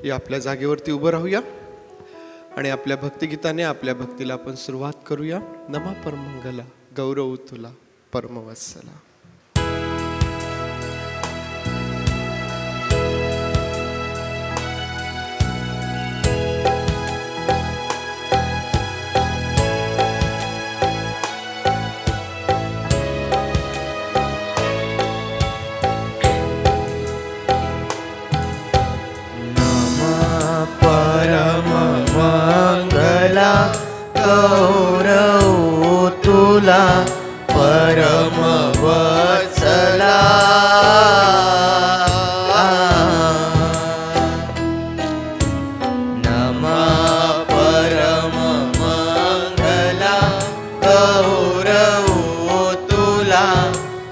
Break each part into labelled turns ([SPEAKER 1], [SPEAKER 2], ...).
[SPEAKER 1] या आपल्या जागेवरती उभं राहूया आणि आपल्या भक्तिगीताने आपल्या भक्तीला आपण सुरुवात करूया. नमा परमंगला गौरव तुला परमवत्सला.
[SPEAKER 2] गौरव तुला परमवत्सला. नमः परममंगला गौरव तुला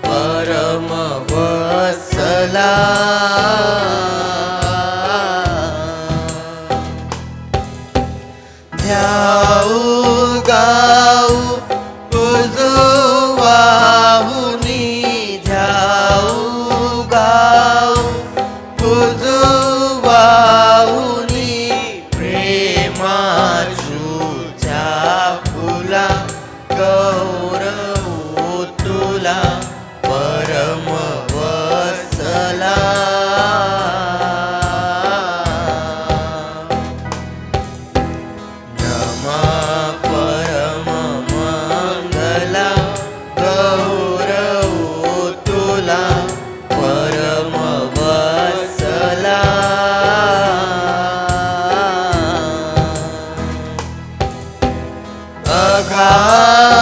[SPEAKER 2] परमवत्सला. ध्याऊ गाऊ तुझ वाहुनी, ध्याऊ गाऊ तुझ वाहुनी, प्रेमाचूच्या फुला गौरव तुला परमवत्सला.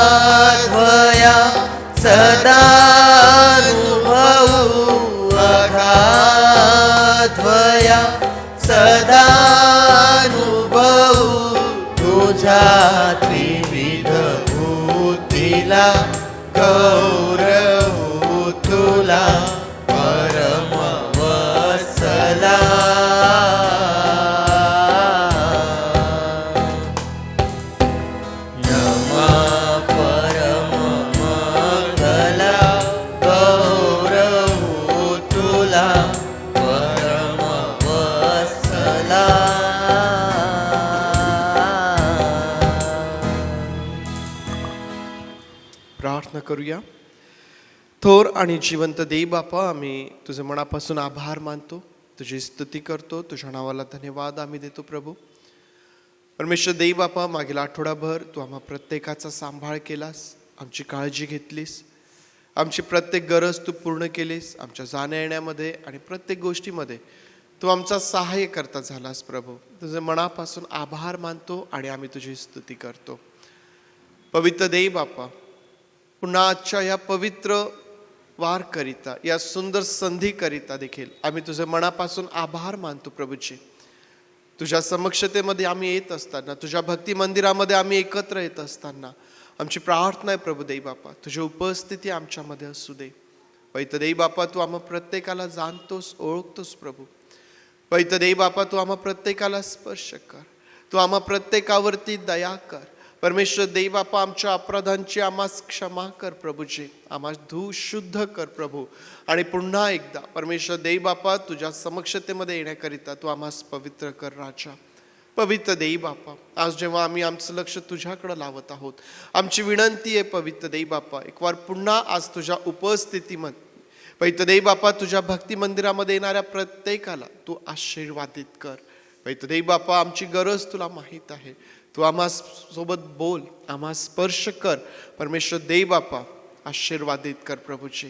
[SPEAKER 2] अघाध्वया सदानुभवू, अघाध्वया सदानुभवू, तुझ्या त्रिविध भूतीला गौरव तुला परमवत्सला.
[SPEAKER 1] प्रार्थना करूया. थोर आणि जिवंत देव बापा, आम्ही तुझे मनापासून आभार मानतो, तुझी स्तुती करतो, तुझ्या नावाला धन्यवाद आम्ही देतो. प्रभू परमेश्वर देव बापा, मागील आठवडाभर तू आम्हा प्रत्येकाचा सांभाळ केलास, आमची काळजी घेतलीस, आमची प्रत्येक गरज तू पूर्ण केलीस, आमच्या जाण्या येण्यामध्ये आणि प्रत्येक गोष्टीमध्ये तू आमचा सहाय्य करता झालास. प्रभू तुझे मनापासून आभार मानतो आणि आम्ही तुझी स्तुती करतो. पवित्र देव बापा, पुन्हा आजच्या या पवित्र वारकरिता, या सुंदर संधीकरिता देखील आम्ही तुझे मनापासून आभार मानतो. प्रभूजी, तुझ्या समक्षतेमध्ये आम्ही येत असताना, तुझ्या भक्ती मंदिरामध्ये आम्ही एकत्र येत असताना आमची प्रार्थना आहे प्रभू देव बापा, तुझी उपस्थिती आमच्यामध्ये असू दे. पवित्र देव बापा, तू आम्हा प्रत्येकाला जाणतोस, ओळखतोस. प्रभू पवित्र देव बापा, तू आम्हा प्रत्येकाला स्पर्श कर, तू आम्हा प्रत्येकावरती दया कर. परमेश्वर देव बापा, आमच्या अपराधांची आम्हास क्षमा कर. प्रभूजी आम्हा धू शुद्ध कर प्रभू. आणि पुन्हा एकदा परमेश्वर देव बापा, तुझ्या समक्षतेमध्ये येण्याकरिता तू आम्हास पवित्र कर. राजा पवित्र देव बापा, आज जेव्हा आम्ही आमचं लक्ष तुझ्याकडे लावत आहोत, आमची विनंती आहे पवित्र देव बापा, एक वार पुन्हा आज तुझ्या उपस्थितीमध्ये पवित्र देव बापा, तुझ्या भक्ती मंदिरामध्ये येणाऱ्या प्रत्येकाला तू आशीर्वादित कर. पवित्र देव बापा, आमची गरज तुला माहीत आहे, तू आम्हा सोबत बोल, आम्हा स्पर्श कर. परमेश्वर देव बापा, आशीर्वादित कर. प्रभूजी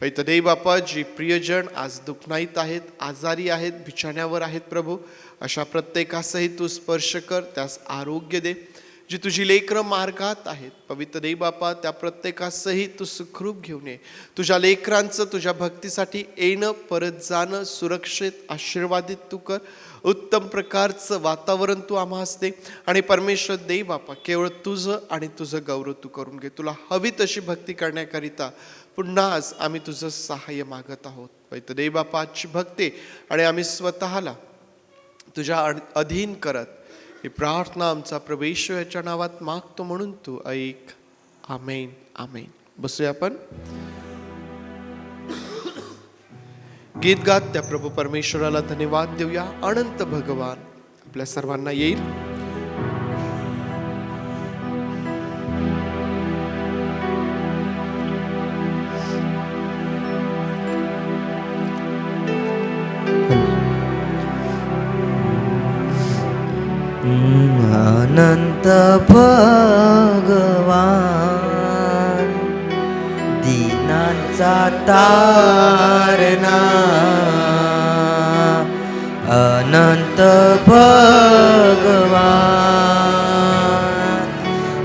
[SPEAKER 1] पवित्र देव बापा, जी प्रियजन आज दुखनाईत आहेत, आजारी आहेत, बिछाण्यावर आहेत, प्रभू अशा प्रत्येकासही तू स्पर्श कर, त्यास आरोग्य दे. जी तुझी लेकरं मार्गात आहेत पवित्र देव बापा, त्या प्रत्येकासही तू सुखरूप घेऊन ये. तुझ्या लेकरांचं तुझ्या भक्तीसाठी येणं परत जाणं सुरक्षित आशीर्वादित तू कर. उत्तम प्रकारचं वातावरण तू आम्हास दे. आणि परमेश्वर देव बापा, केवळ तुझं आणि तुझं गौरव तू करून घे. तुला हवी तशी भक्ती करण्याकरिता पुन्हा आज आम्ही तुझं सहाय्य मागत आहोत. पवित्र देव बापा, आजची भक्ती आणि आम्ही स्वतःला तुझ्या अधीन करत ही प्रार्थना आमचा प्रभू येशू याच्या नावात मागतो, म्हणून तू ऐक. आमेन आमेन. बसूया आपण. गीत गात त्या प्रभू परमेश्वराला धन्यवाद देऊया. अनंत भगवान आपल्या सर्वांना येईल.
[SPEAKER 2] अनंत भगवान दीनांचा तारणा, अनंत भगवान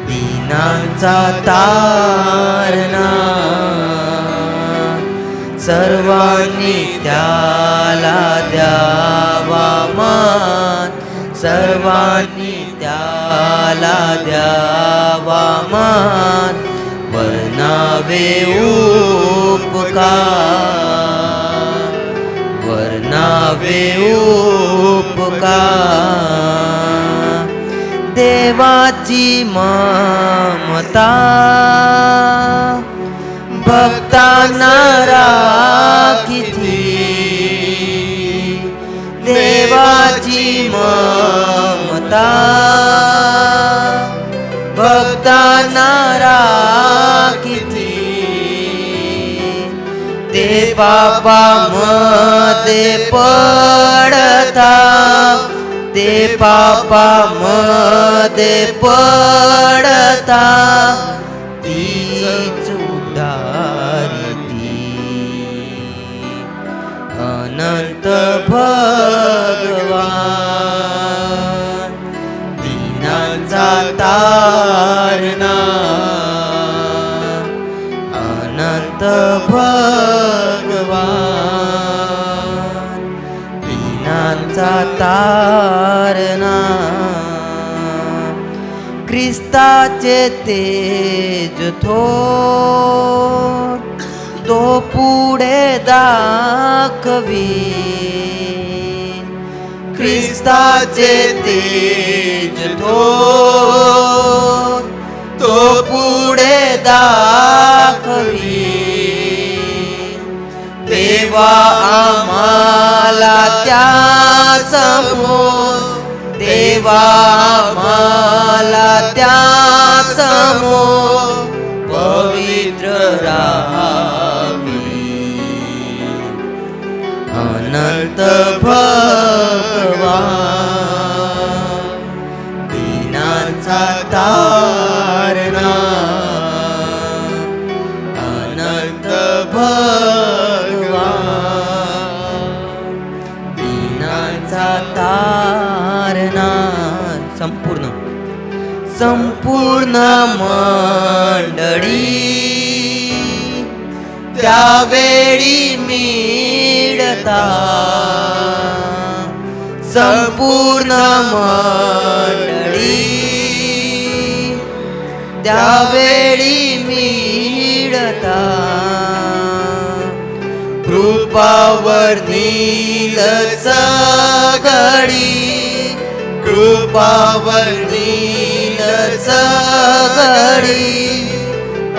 [SPEAKER 2] दीनांचा तारणा, सर्वांनी त्याला द्यावा मान, सर्वांनी त्याला द्यावा मान, वर्णावे उपकार, वर्णावे उपकार. देवाची ममता भक्तांना राखिती, देवाची ममता भक्तांना राखिती. ते पापामध्ये पडता, ते पापामध्ये पडता, तीच उद्धारिती. अनंत भगवान दीनांचा तारणा, अनंत भगवान दीनांचा तारणा. ख्रिस्ताचे तेज थोर तो पुढे दाखवी, ख्रिस्ताचे तेज थोर तो पुढे दाखवी. तेव्हा आम्हाला त्या समोर, तेव्हा आम्हाला त्या समोर पवित्र राहावी. अनंत भगवान दीनांचा तारणा, अनंत भगवान दीनांचा तारणा. संपूर्ण संपूर्ण मंडळी त्यावेळी मिळता, संपूर्ण मंडळी त्यावेळी मिळता. कृपावर नील सगळी, कृपावर नील सगळी,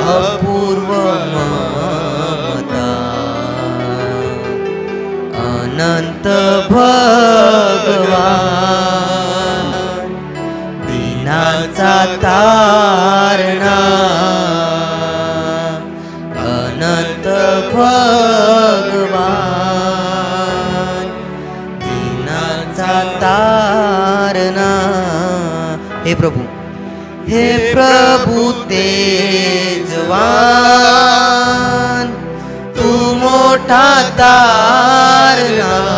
[SPEAKER 2] अपूर्व ममता. अनंत भगवान दीनांचा तारणा, अनंत भगवान दीनांचा तारणा. हे प्रभू, हे प्रभू तेजवान तू मोठा तारणार.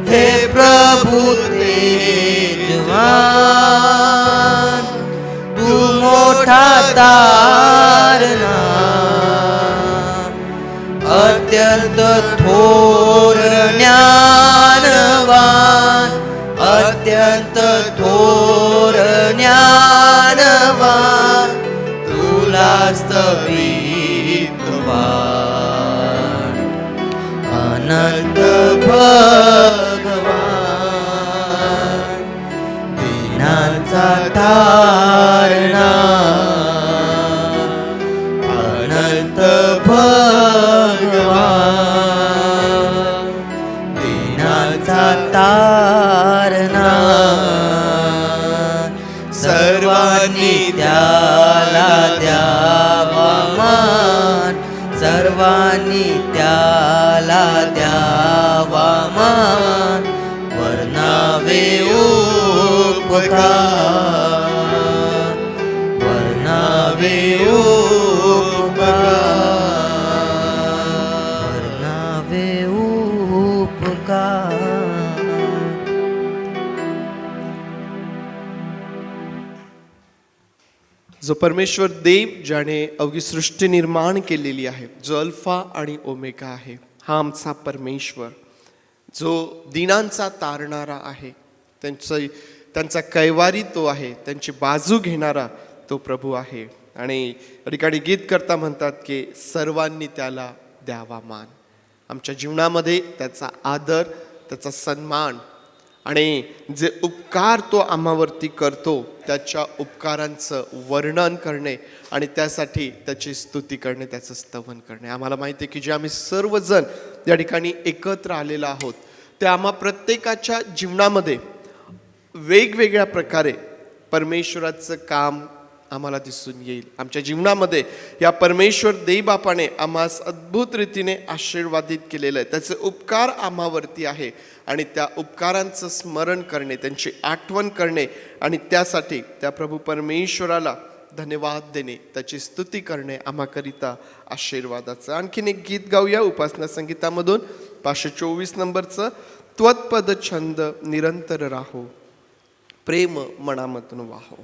[SPEAKER 2] हे प्रभू तेजवान तू मोठा तारणार. अत्यंत थोर ज्ञानवान, अत्यंत थोर ज्ञानवान, तुला स्तवितवान. अनंत भगवान दीनांचा तारणा, अनंत भगवान सर्वांनी त्याला द्यावा मान, वर्णावे उपकार, वर्णावे उपकार, वर्णावे उपकार.
[SPEAKER 1] जो परमेश्वर देव ज्याने अवघी सृष्टी निर्माण केलेली आहे, जो अल्फा आणि ओमेगा आहे, हा आमचा परमेश्वर, जो दिनांचा तारणारा आहे, त्यांचा कैवारी तो आहे, त्यांची बाजू घेणारा तो प्रभू आहे. आणि या ठिकाणी गीत करता म्हणतात की सर्वांनी त्याला द्यावा मान. आमच्या जीवनामध्ये त्याचा आदर, त्याचा सन्मान आणि जे उपकार तो आम्हावरती करतो त्याच्या उपकारांचं वर्णन करणे आणि त्यासाठी त्याची स्तुती करणे, त्याचं स्तवन करणे. आम्हाला माहिती आहे की जे आम्ही सर्वजण या ठिकाणी एकत्र आलेलो आहोत ते आम्हा प्रत्येकाच्या जीवनामध्ये वेगवेगळ्या प्रकारे परमेश्वराचं काम आम्हाला दिसून येईल. आमच्या जीवनामध्ये या परमेश्वर देवबापाने आम्हास अद्भुत रीतीने आशीर्वादित केलेलं आहे. त्याचे उपकार आम्हावरती आहे आणि त्या उपकारांचं स्मरण करणे, त्यांची आठवण करणे आणि त्यासाठी त्या प्रभू परमेश्वराला धन्यवाद देणे, त्याची स्तुती करणे आम्हाकरिता आशीर्वादाचं. आणखीन एक गीत गाऊया उपासना संगीतामधून 524 नंबरचं. त्वत्पद छंद निरंतर राहो, प्रेम मनामधून वाहो.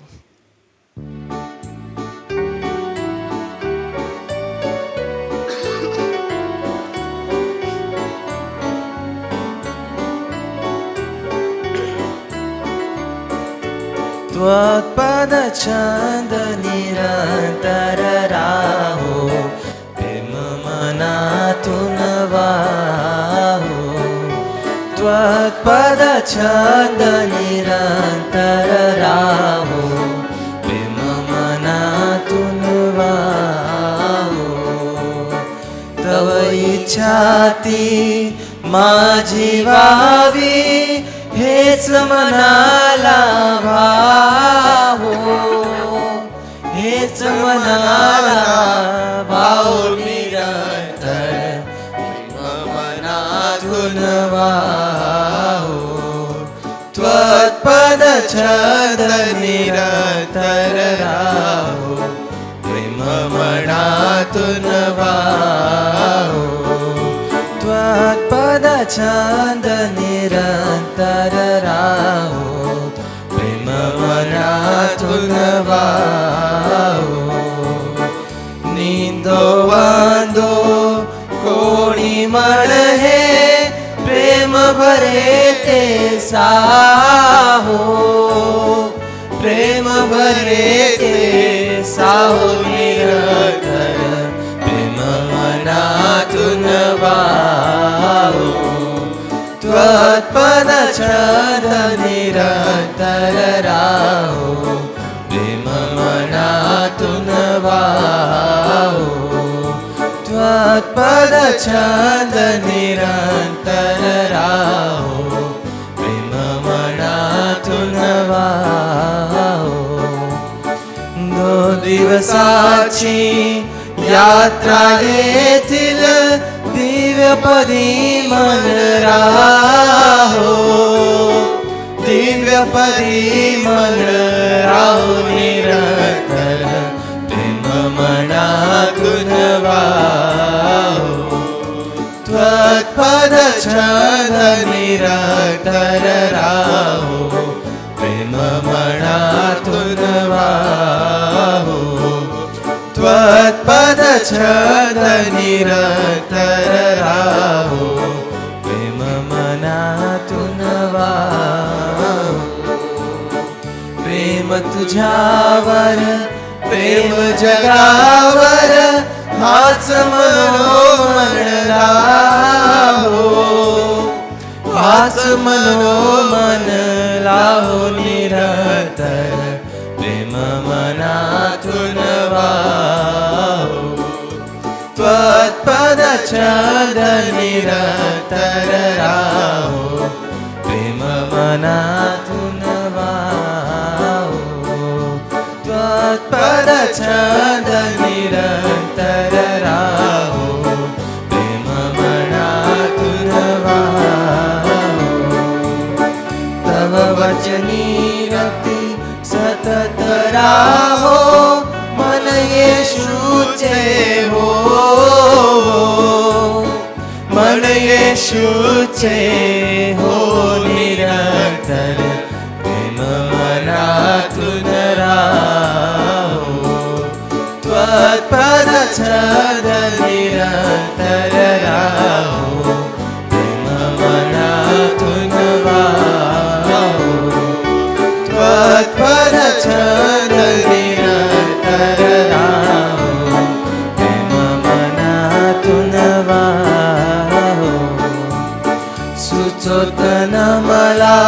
[SPEAKER 2] त्वत्पद छंद निरंतर राहो, प्रेम मनातून वाहो. त्वत्पद छंद निरंतर राहो, प्रेम मनातून वाहो. तव इच्छा ती माझी व्हावी, हेच मनाला भावो, हेच मनाला भाव निरंतर मनातून वाहो. त्वत्पद छंद निरंतर राहो, प्रेम मनातून वाहो. त्वत्पद छंद निरंतर राहो, प्रेम मनातून वाहो. निंदो वांदो कोणी म्हणहे, प्रेम भरे ते साहो, प्रेम भरे ते साहो. निरंतर प्रेम मनातून वाहो. त्वत्पद छंद निरंतर राहो, प्रेम मनातून वाहो. त्वत्पद छंद निरंतर राहो, प्रेम मनातून वाहो. 2 दिवसाची यात्रा येथील दिव्यपदी मन राहो, दिव्यपदी मन राहो. निरंतर प्रेम मनातून वाहो. त्वत्पद छंद निरंतर राहो, प्रेम मनातून वाहो. त्वत्पद छंद निरंतर राहो, प्रेम मनातून वाहो. प्रेम तुझ्यावर, प्रेम जगावर, हाच मनोमन लाहो, हाच मनोमन लाहो. निरंतर प्रेम मनातून वाहो. त्वत्पद छंद निरंतर राहो, प्रेम मनातून वाहो. त्वत्पद छंद निरंतर राहो, राहो मन येशूचे हो, मन येशूचे हो निरंतर प्रेम मनातून राहो. त्वत्पद छंद निरंतर राहो प्रेम मनातून वाहो. त्वत्पद छंद निरंतर राहो प्रेम मनातून वाहो. सुचोत न मला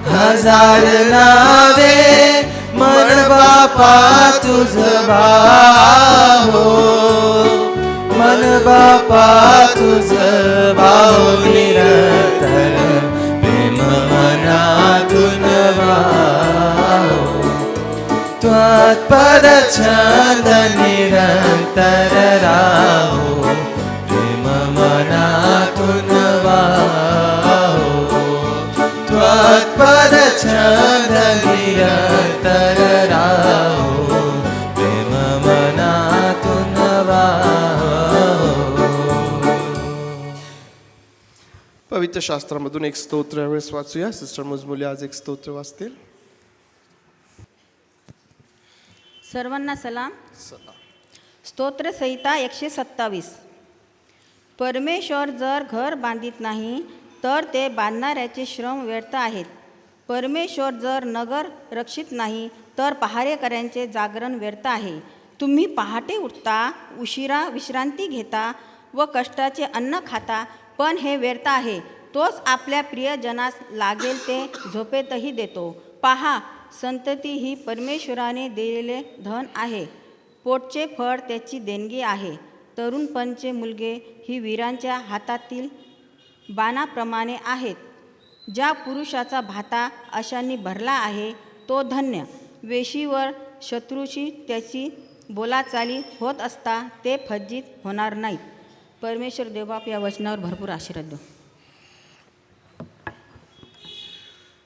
[SPEAKER 2] हजार नावे मन बापा तुझ भाहो, मन बापा तुझ भाहो निरंतर प्रेम मनातून वाहो. त्वत्पद छंद निरंतर राहो प्रेम मनातून वाहो. त्वत्पद छंद निरंतर राहो प्रेम मनातून वाहो.
[SPEAKER 1] पवित्र शास्त्रामधून एक स्तोत्र यावेळेस वाचूया. सिस्टर मुजमुली आज एक स्तोत्र वाचतील.
[SPEAKER 3] सर्वांना सलाम. स्तोत्र संहिता 127. परमेश्वर जर घर बांधित नाही तर ते बांधणाऱ्याचे श्रम व्यर्थ आहेत. परमेश्वर जर नगर रक्षित नाही तर पहारेकऱ्यांचे जागरण व्यर्थ आहे. तुम्ही पहाटे उठता, उशिरा विश्रांती घेता व कष्टाचे अन्न खाता, पण हे व्यर्थ आहे. तोच आपल्या प्रियजनास लागेल ते झोपेतही देतो. पहा, संतती ही परमेश्वराने दिलेले धन आहे. पोटचे फळ त्याची देणगी आहे. तरुणपणचे मुलगे ही वीरांच्या हातातील बाणाप्रमाणे आहेत. ज्या पुरुषाचा भाता अशांनी भरला आहे तो धन्य. वेशीवर शत्रूशी त्याची बोलाचाली होत असता ते फज्जित होणार नाहीत. परमेश्वर देवबाप या वचनावर भरपूर आशीर्वाद देव.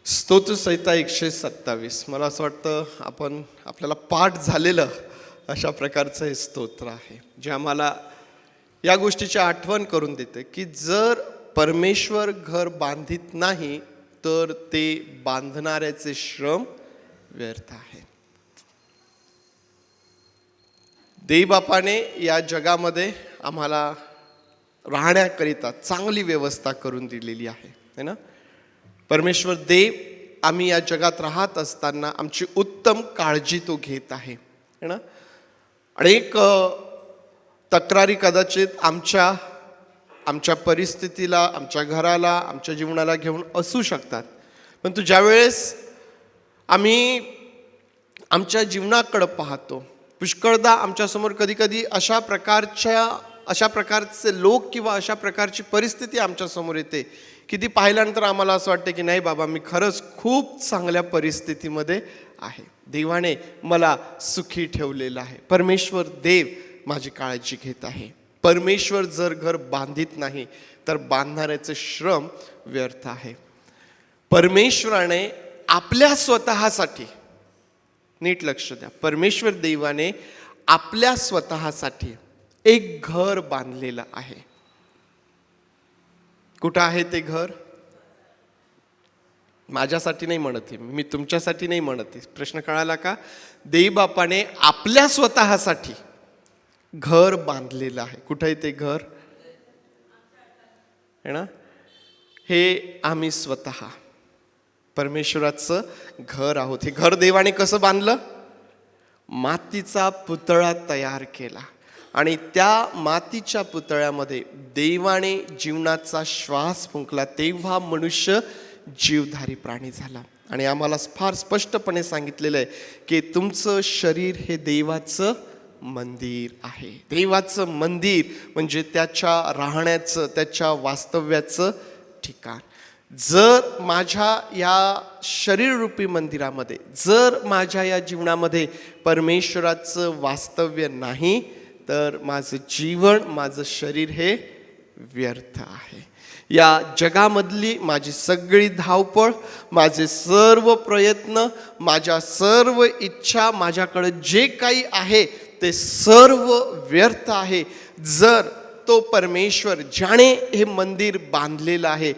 [SPEAKER 1] स्तोत्र संहिता 127. मला असं वाटतं आपल्याला पाठ झालेलं अशा प्रकारचं हे स्तोत्र आहे, जे आम्हाला या गोष्टीची आठवण करून देते की जर परमेश्वर घर बांधित नाही तर ते बांधणाऱ्याचे श्रम व्यर्थ आहे. देवबापाने या जगामध्ये आम्हाला राहण्याकरिता चांगली व्यवस्था करून दिलेली आहे ना. परमेश्वर देव आम्ही या जगात राहत असताना आमची उत्तम काळजी तो घेत आहे ना. अनेक तक्रारी कदाचित आमच्या परिस्थितीला, आमच्या घराला, आमच्या जीवनाला घेऊन असू शकतात, परंतु ज्यावेळेस आम्ही आमच्या जीवनाकडे पाहतो, पुष्कळदा आमच्यासमोर कधीकधी अशा प्रकारचे लोक किंवा अशा प्रकारची परिस्थिती आमच्यासमोर येते की ती पाहिल्यानंतर आम्हाला असं वाटतं की नाही बाबा, मी खरंच खूप चांगल्या परिस्थितीमध्ये आहे. देवाने मला सुखी ठेवलेलं आहे. परमेश्वर देव माझी काळजी घेत आहे. परमेश्वर जर घर बांधित नाही तर बांधणाऱ्याचे श्रम व्यर्थ आहे. परमेश्वराने आपल्या स्वतःसाठी, नीट लक्ष द्या, परमेश्वर देवाने आपल्या स्वतःसाठी एक घर बांधलेलं आहे. कुठं आहे ते घर? माझ्यासाठी नाही म्हणत आहे मी, तुमच्यासाठी नाही म्हणत आहे. प्रश्न कळाला का? देवबापाने आपल्या स्वतःसाठी घर बांधलेलं आहे. कुठं आहे ते घर? है ना. हे आम्ही स्वतः परमेश्वराचं घर आहोत. हे घर देवाने कसं बांधलं? मातीचा पुतळा तयार केला आणि त्या मातीच्या पुतळ्यामध्ये देवाने जीवनाचा श्वास फुंकला, तेव्हा मनुष्य जीवधारी प्राणी झाला. आणि आम्हाला फार स्पष्टपणे सांगितलेलं आहे की तुमचं शरीर हे देवाचं मंदिर आहे. देवाचं मंदिर म्हणजे त्याच्या राहण्याचं, त्याच्या वास्तव्याचं ठिकाण. जर माझ्या या शरीररूपी मंदिरामध्ये, जर माझ्या या जीवनामध्ये परमेश्वराचं वास्तव्य नाही तर माझं जीवन, माझं शरीर हे व्यर्थ आहे. या जगामधली माझी सगळी धावपळ, माझे सर्व प्रयत्न, माझ्या सर्व इच्छा, माझ्याकडे जे काही आहे ते सर्व व्यर्थ आहे जर तो परमेश्वर ज्याने हे मंदिर बांधलेलं आहे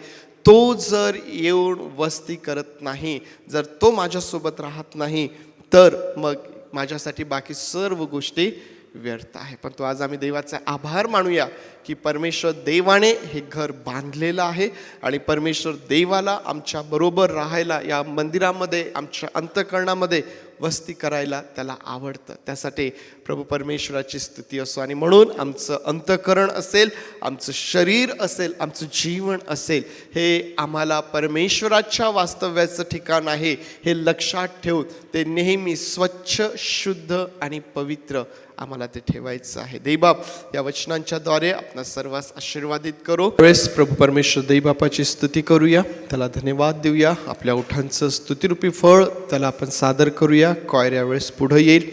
[SPEAKER 1] तो जर येऊन वस्ती करत नाही, जर तो माझ्यासोबत राहत नाही, तर मग माझ्यासाठी बाकी सर्व गोष्टी व्यर्थ आहे. पण तो आज आम्ही देवाचा आभार मानूया की परमेश्वर देवाने हे घर बांधलेलं आहे आणि परमेश्वर देवाला आमच्या बरोबर राहायला, या मंदिरामध्ये, आमच्या अंतःकरणामध्ये वस्ती करायला त्याला आवडतं. त्यासाठी प्रभू परमेश्वराची स्तुती असो. आणि म्हणून आमचं अंतःकरण असेल, आमचं शरीर असेल, आमचं जीवन असेल, हे आम्हाला परमेश्वराच्या वास्तव्याचं ठिकाण आहे हे लक्षात ठेवून ते नेहमी स्वच्छ, शुद्ध आणि पवित्र आम्हाला ते ठेवायचं आहे. देवबाप या वचनांच्याद्वारे आपणा सर्वांस आशीर्वादित करो. वेळेस प्रभू परमेश्वर देवबापाची स्तुती करूया, त्याला धन्यवाद देऊया. आपल्या ओठांचं स्तुतिरूपी फळ त्याला आपण सादर करूया. कॉयर यावेळेस पुढे येईल.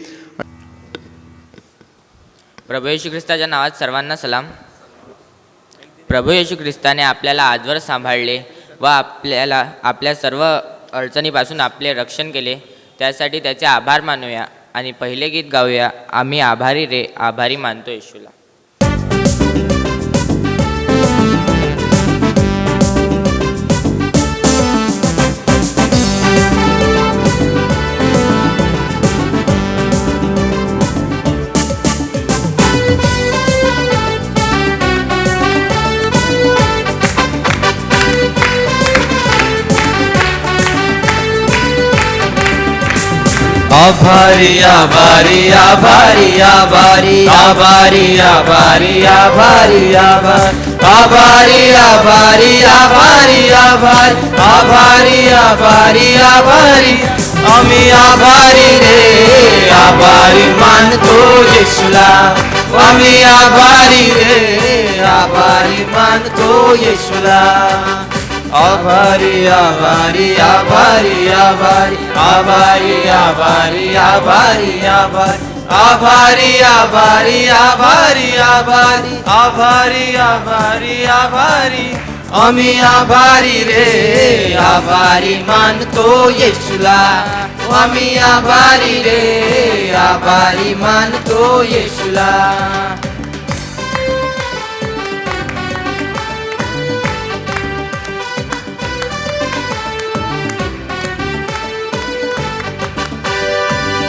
[SPEAKER 4] प्रभू येशू ख्रिस्ताच्या नावात सर्वांना सलाम. प्रभू येशू ख्रिस्ताने आपल्याला आजवर सांभाळले व आपल्याला आपल्या सर्व अडचणीपासून आपले रक्षण केले, त्यासाठी त्याचे आभार मानूया आणि पहिले गीत गाऊया, आम्ही आभारी रे, आभारी मानतो येशूला.
[SPEAKER 2] आभारी आभारी आभारी आभारी आभारी आभारी आभारी आभारी आभारी आभारी आभारी आभारी आभारी आभारी आम्ही आभारी रे, आभारी मानतो येशूला. आम्ही आभारी रे, आभारी मानतो येशूला. आभारी आभारी आभारी आभारी आभारी आभारी आभारी आभारी आभारी आभारी आभारी आभारी आभारी आभारी आम्ही आभारी रे, आभारी मानतो येशूला. आम्ही आभारी रे, आभारी मानतो येशूला.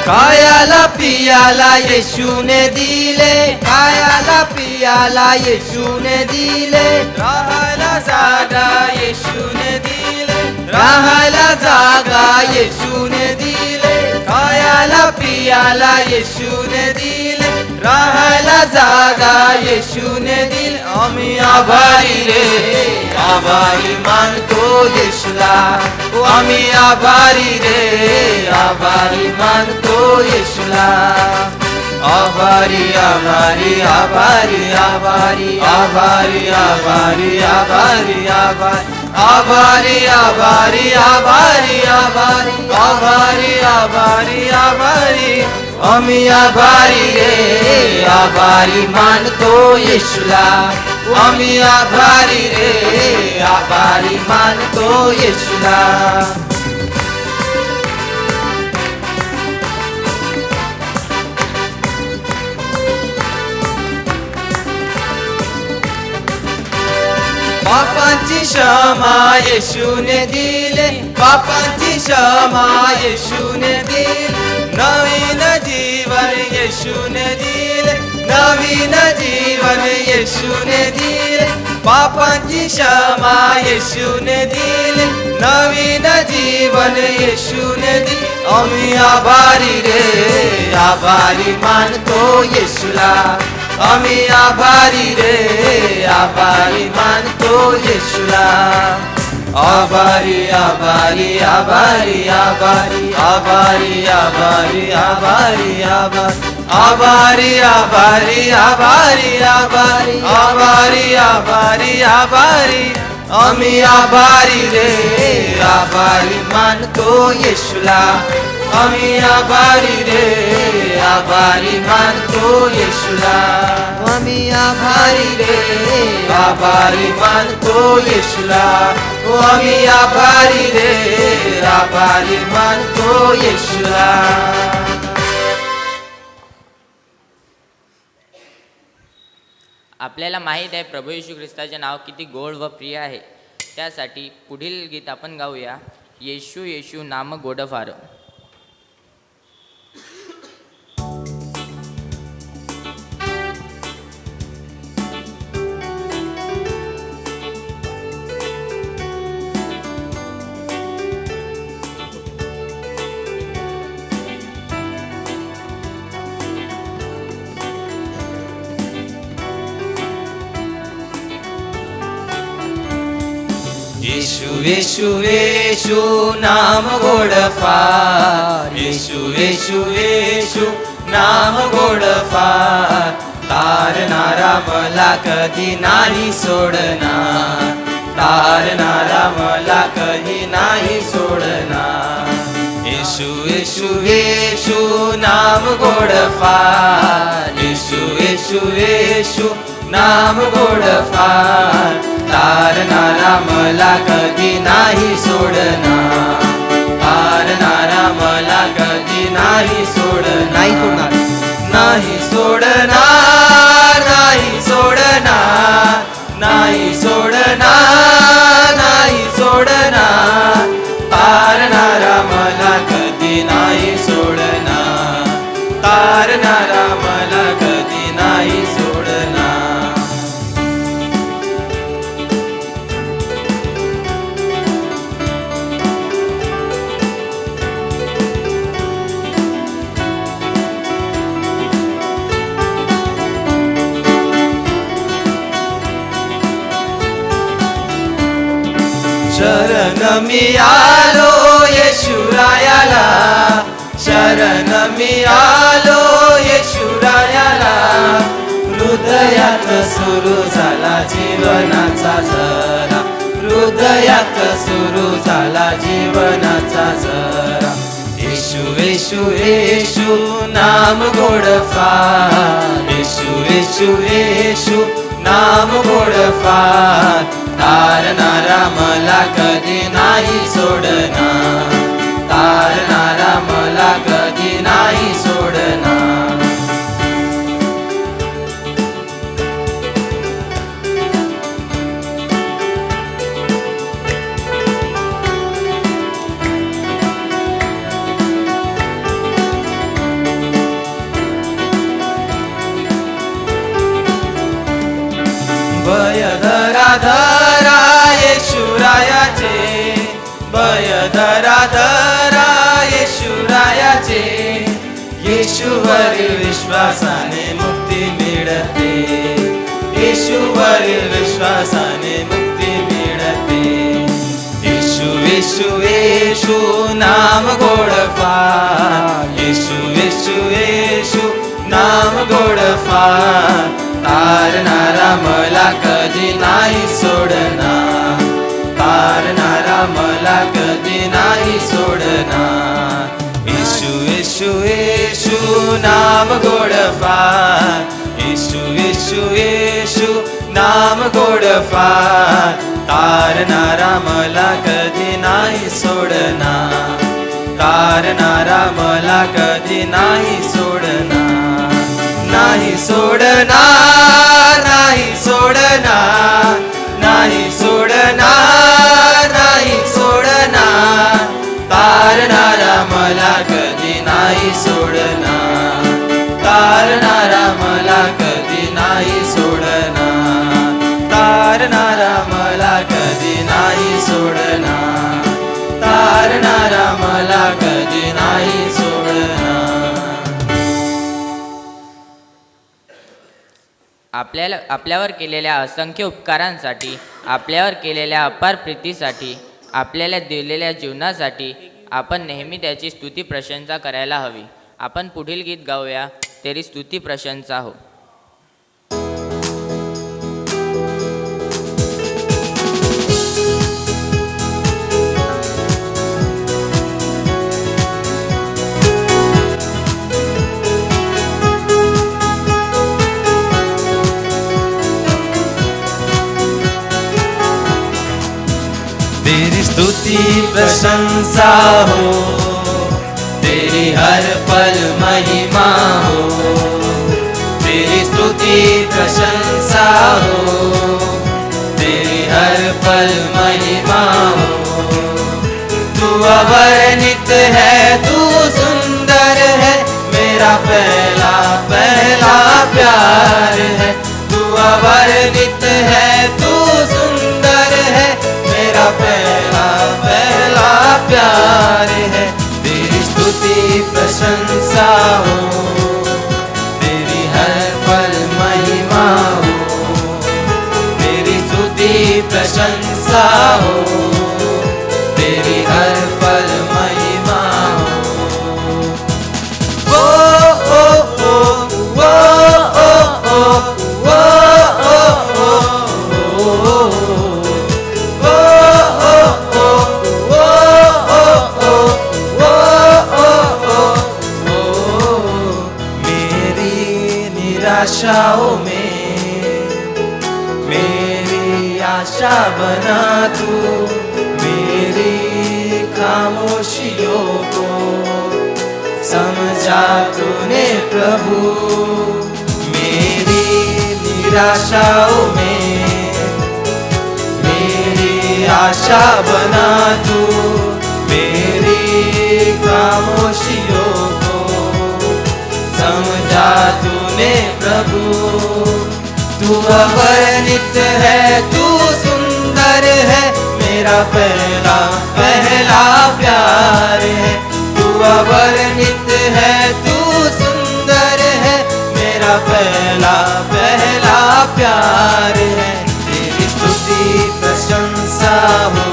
[SPEAKER 2] कायाला पियाला येशूने दिले, कायाला पियाला येशूने दिले, राहायला जागा येशूने दिले, राहायला जागा येशूने दिले. कायाला पियाला येशूने दिले, राहायला जागा येशूने दिले. आम्ही आभारी रे, आभारी मानतो येशूला. आम्ही आभारी रे, आभारी मानतो येशूला. आभारी आभारी आभारी आभारी आभारी आभारी आभारी आभारी आभारी आभारी आभारी आभारी आभारी आभारी आम्ही आभारी रे, आभारी मानतो येशूला. आम्ही आभारी रे, आभारी मानतो येशूला. पापांची क्षमा येशूने दिले, पापांची क्षमा येशूने दिले, नवीन जीवन येशूने दिले, नवीन जीवन येशूने दिले. पापांची क्षमा येशूने दिले, नवीन जीवन येशूने दिले. आम्ही आभारी रे, आभारी मानतो येशूला. आम्ही आभारी रे, आभारी मानतो येशूला. आभारी आभारी आभारी आभारी आभारी आभारी आभारी आभारी आभारी आभारी आभारी आभारी आभारी आभारी आम्ही आभारी रे, आभारी मानतो येशूला. आम्ही आभारी रे, आभारी मानतो येशूला. आम्ही आभारी रे, आभारी मानतो येशूला. आम्ही आभारी रे, आभारी मानतो येशूला.
[SPEAKER 4] आपल्याला माहीत आहे प्रभू येशू ख्रिस्ताचे नाव किती गोड व प्रिय आहे. त्यासाठी पुढील गीत आपण गाऊया, येशू येशू नाम गोड फार.
[SPEAKER 2] येशू येशू येशू नाम गोड फार. येशू येशू येशू नाम गोड फार. तारणारा मला कधी नाही सोडणार, तारणारा मला कधी नाही सोडणार. येशू येशू येशू नाम गोड फार. येशू येशू येशू नाम गोड फार. तारणारा मला कधी नाही सोडणार, तारणारा मला कधी नाही सोडणार. नाही सोडणार, नाही सोडणार, नाही सोडणार, नाही सोडणार. तारणारा मला कधी नाही सोडणार, तारणारा मला कधी नाही सोडणार. शरण मी आलो येशूरायाला, शरण मी आलो येशूरायाला. हृदयात सुरू झाला जीवनाचा झरा, हृदयात सुरू झाला जीवनाचा झरा. येशू येशू येशू नाम गोड फार. येशू येशू येशू नाम गोड फार. तारणारा मला कधी नाही सोडणार, तारणारा मला कधी नाही सोडणार. भय धरा धरा येशूरायाचे, भय धरा धरा येशूरायाचे. येशूवरील विश्वासाने मुक्ती मिळते, येशूवरील विश्वासाने मुक्ती मिळते. येशू येशू येशू नाम गोड फार. येशू येशू येशू नाम गोड फार. तारणारा मला कधी नाही सोडणार, तारणारा मला कधी नाही सोडणार. येशू येशू येशू नाम गोड फार. येशू येशू येशू नाम गोड फार. तारणारा मला कधी नाही सोडणार, तारणारा मला कधी नाही सोडणार. नाही सोडणार, नाही सोडणार, नाही सोडणार, नाही सोडणार. तारणारा मला कधी नाही सोडणार, तारणारा मला कधी नाही सोडणार. तारणारा मला कधी नाही सोडणार, तारणारा मला कधी नाही सोडणार.
[SPEAKER 4] आपल्यावर केलेल्या असंख्य उपकारांसाठी, आपल्यावर केलेल्या अपार प्रीतीसाठी, आपल्याला दिलेल्या जीवनासाठी आपण नेहमी त्याची स्तुती प्रशंसा करायला हवी. आपण पुढील गीत गाऊया, तेरी स्तुती प्रशंसा हो.
[SPEAKER 2] तेरी स्तुति प्रशंसा हो, तेरी हर पल महिमा हो, तेरी स्तुति प्रशंसा हो, तेरी हर पल महिमा हो। तू अवर्णित है, तू सुंदर है, मेरा पहला पहला प्यार है। तू अवर्णित है, तू सुंदर है, मेरा पहला पहला प्यार है। तेरी स्तुति प्रशंसा हो, तेरी हर पल महिमा हो, तेरी स्तुति प्रशंसा हो, तेरी हर पल महिमा हो। ओ ओ ओ ओ ओ ओ ओ ओ आशाओं में मेरी आशा बना तू, मेरी खामोशियों को समझा तूने प्रभु। मेरी निराशाओं में मेरी आशा बना तू, मेरी खामोशियों को समझा तूने प्रभु। तू अवर्णित है, तू सुंदर है, मेरा पहला पहला प्यार है। तू अवर्णित है, तू सुंदर है, मेरा पहला पहला प्यार है। तेरी स्तुति प्रशंसा हो,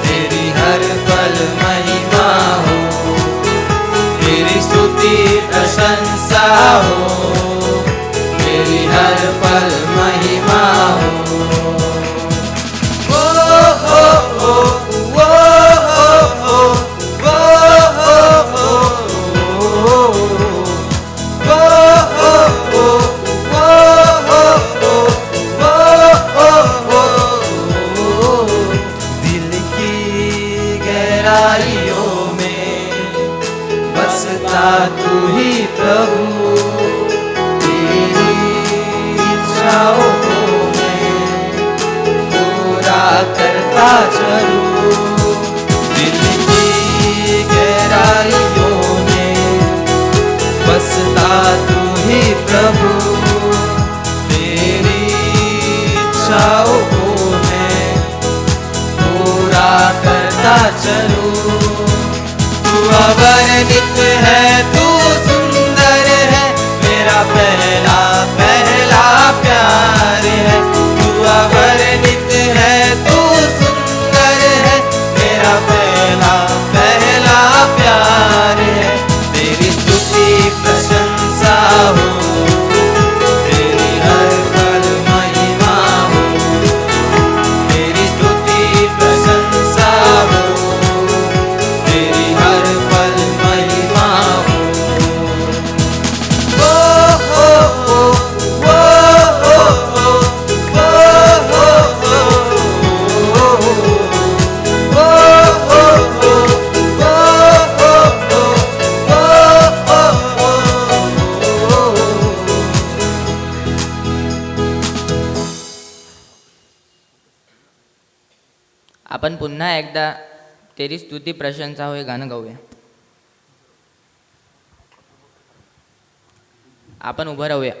[SPEAKER 2] तेरी हर पल महिमा हो, तेरी स्तुति प्रशंसा हो, तेरी हर पल महिमा हो। ओ ओ ओ ओ ओ ओ दिल की गहराइयों में बसता तू ही प्रभु, तेरी इच्छाओं को मैं पूरा करता चलूं। दिल की गहराइयों में बसता तू ही प्रभु, तेरी इच्छाओं को मैं पूरा करता चलूं। तू अवर्णित है, तू सुंदर है, मेरा पहला पहला प्यार है। तू अवर्णित है, तू सुंदर है, मेरा पहला पहला प्यार है। तेरी स्तुति प्रशंसा हो, तेरी हर पल महिमा हो, तेरी स्तुति प्रशंसा हो, तेरी हर पल महिमा हो। ओ ओ ओ ओ ओ
[SPEAKER 4] आपण पुन्हा एकदा तेरी स्तुती प्रशंसा हो हे गाणं गाऊया. आपण उभं राहूया.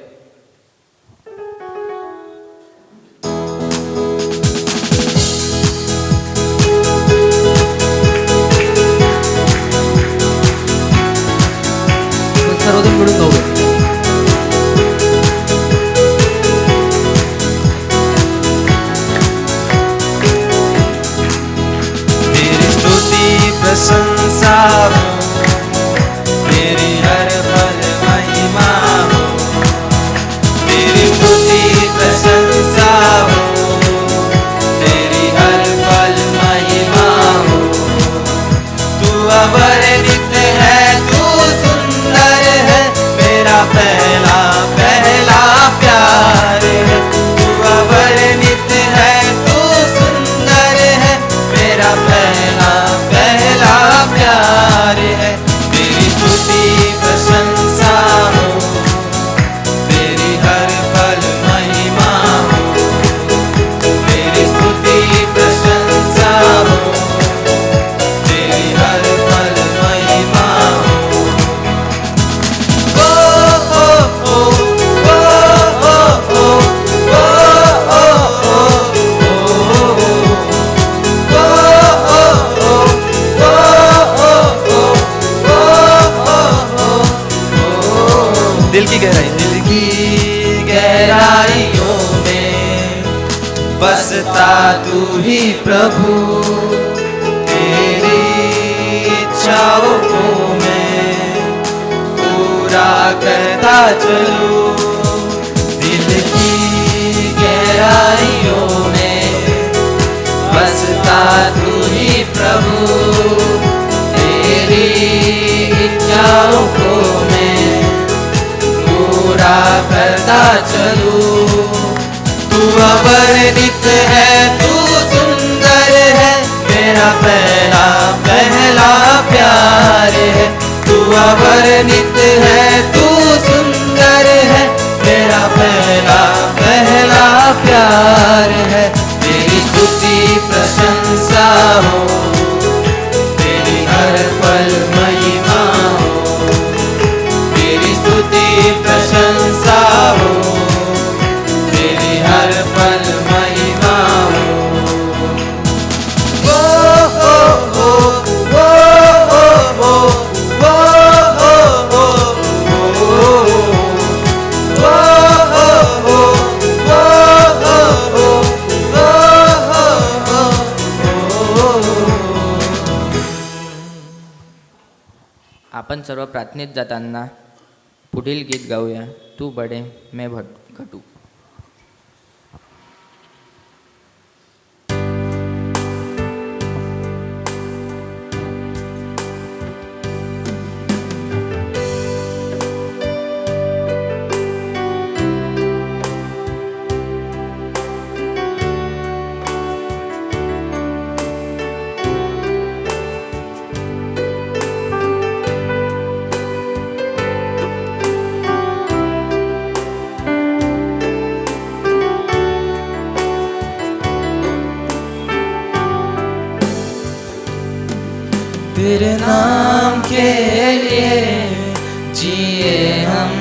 [SPEAKER 5] सर्वजण मिळून गाऊया.
[SPEAKER 2] तेरी स्तुति प्रशंसा हो, तेरी हर पल महिमा हो, ही प्रभु, तेरी इच्छाओं को मैं पूरा करता चलूं। दिल की गहराइयों में बसता तू ही प्रभु, तेरी इच्छाओं को मैं पूरा करता चलूं। तू अवर्णित है, तू सुंदर है, मेरा पहला पहला प्यार है। तू अवर्णित है, तू सुंदर है, मेरा पहला पहला प्यार है। तेरी स्तुति प्रशंसा हो, तेरी हर पल महिमा हो, तेरी स्तुति प्रशंसा हो, तेरी हर पल महिमा हो। ओ ओ ओ ओ ओ ओ ओ
[SPEAKER 4] आपण सर्व प्रार्थनेत जाताना पुढील गीत गाऊया, तू बडे मैं घटू.
[SPEAKER 2] तेरे नाम के लिए जिए हम,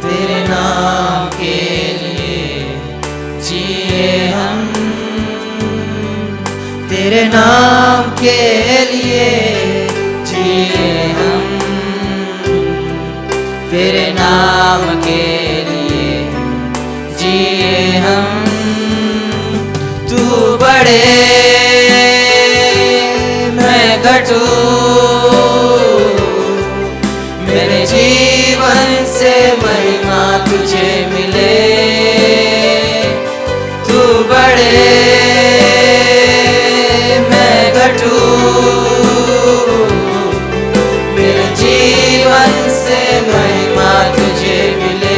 [SPEAKER 2] तेरे नाम के लिए जिए हम, तेरे नाम के लिए जिए हम, तेरे नाम के लिए जिए हम। तू बड़े घटू, मेरे जीवन से महिमा तुझे मिले। तू बड़े मैं घटू, मेरे जीवन से महिमा तुझे मिले।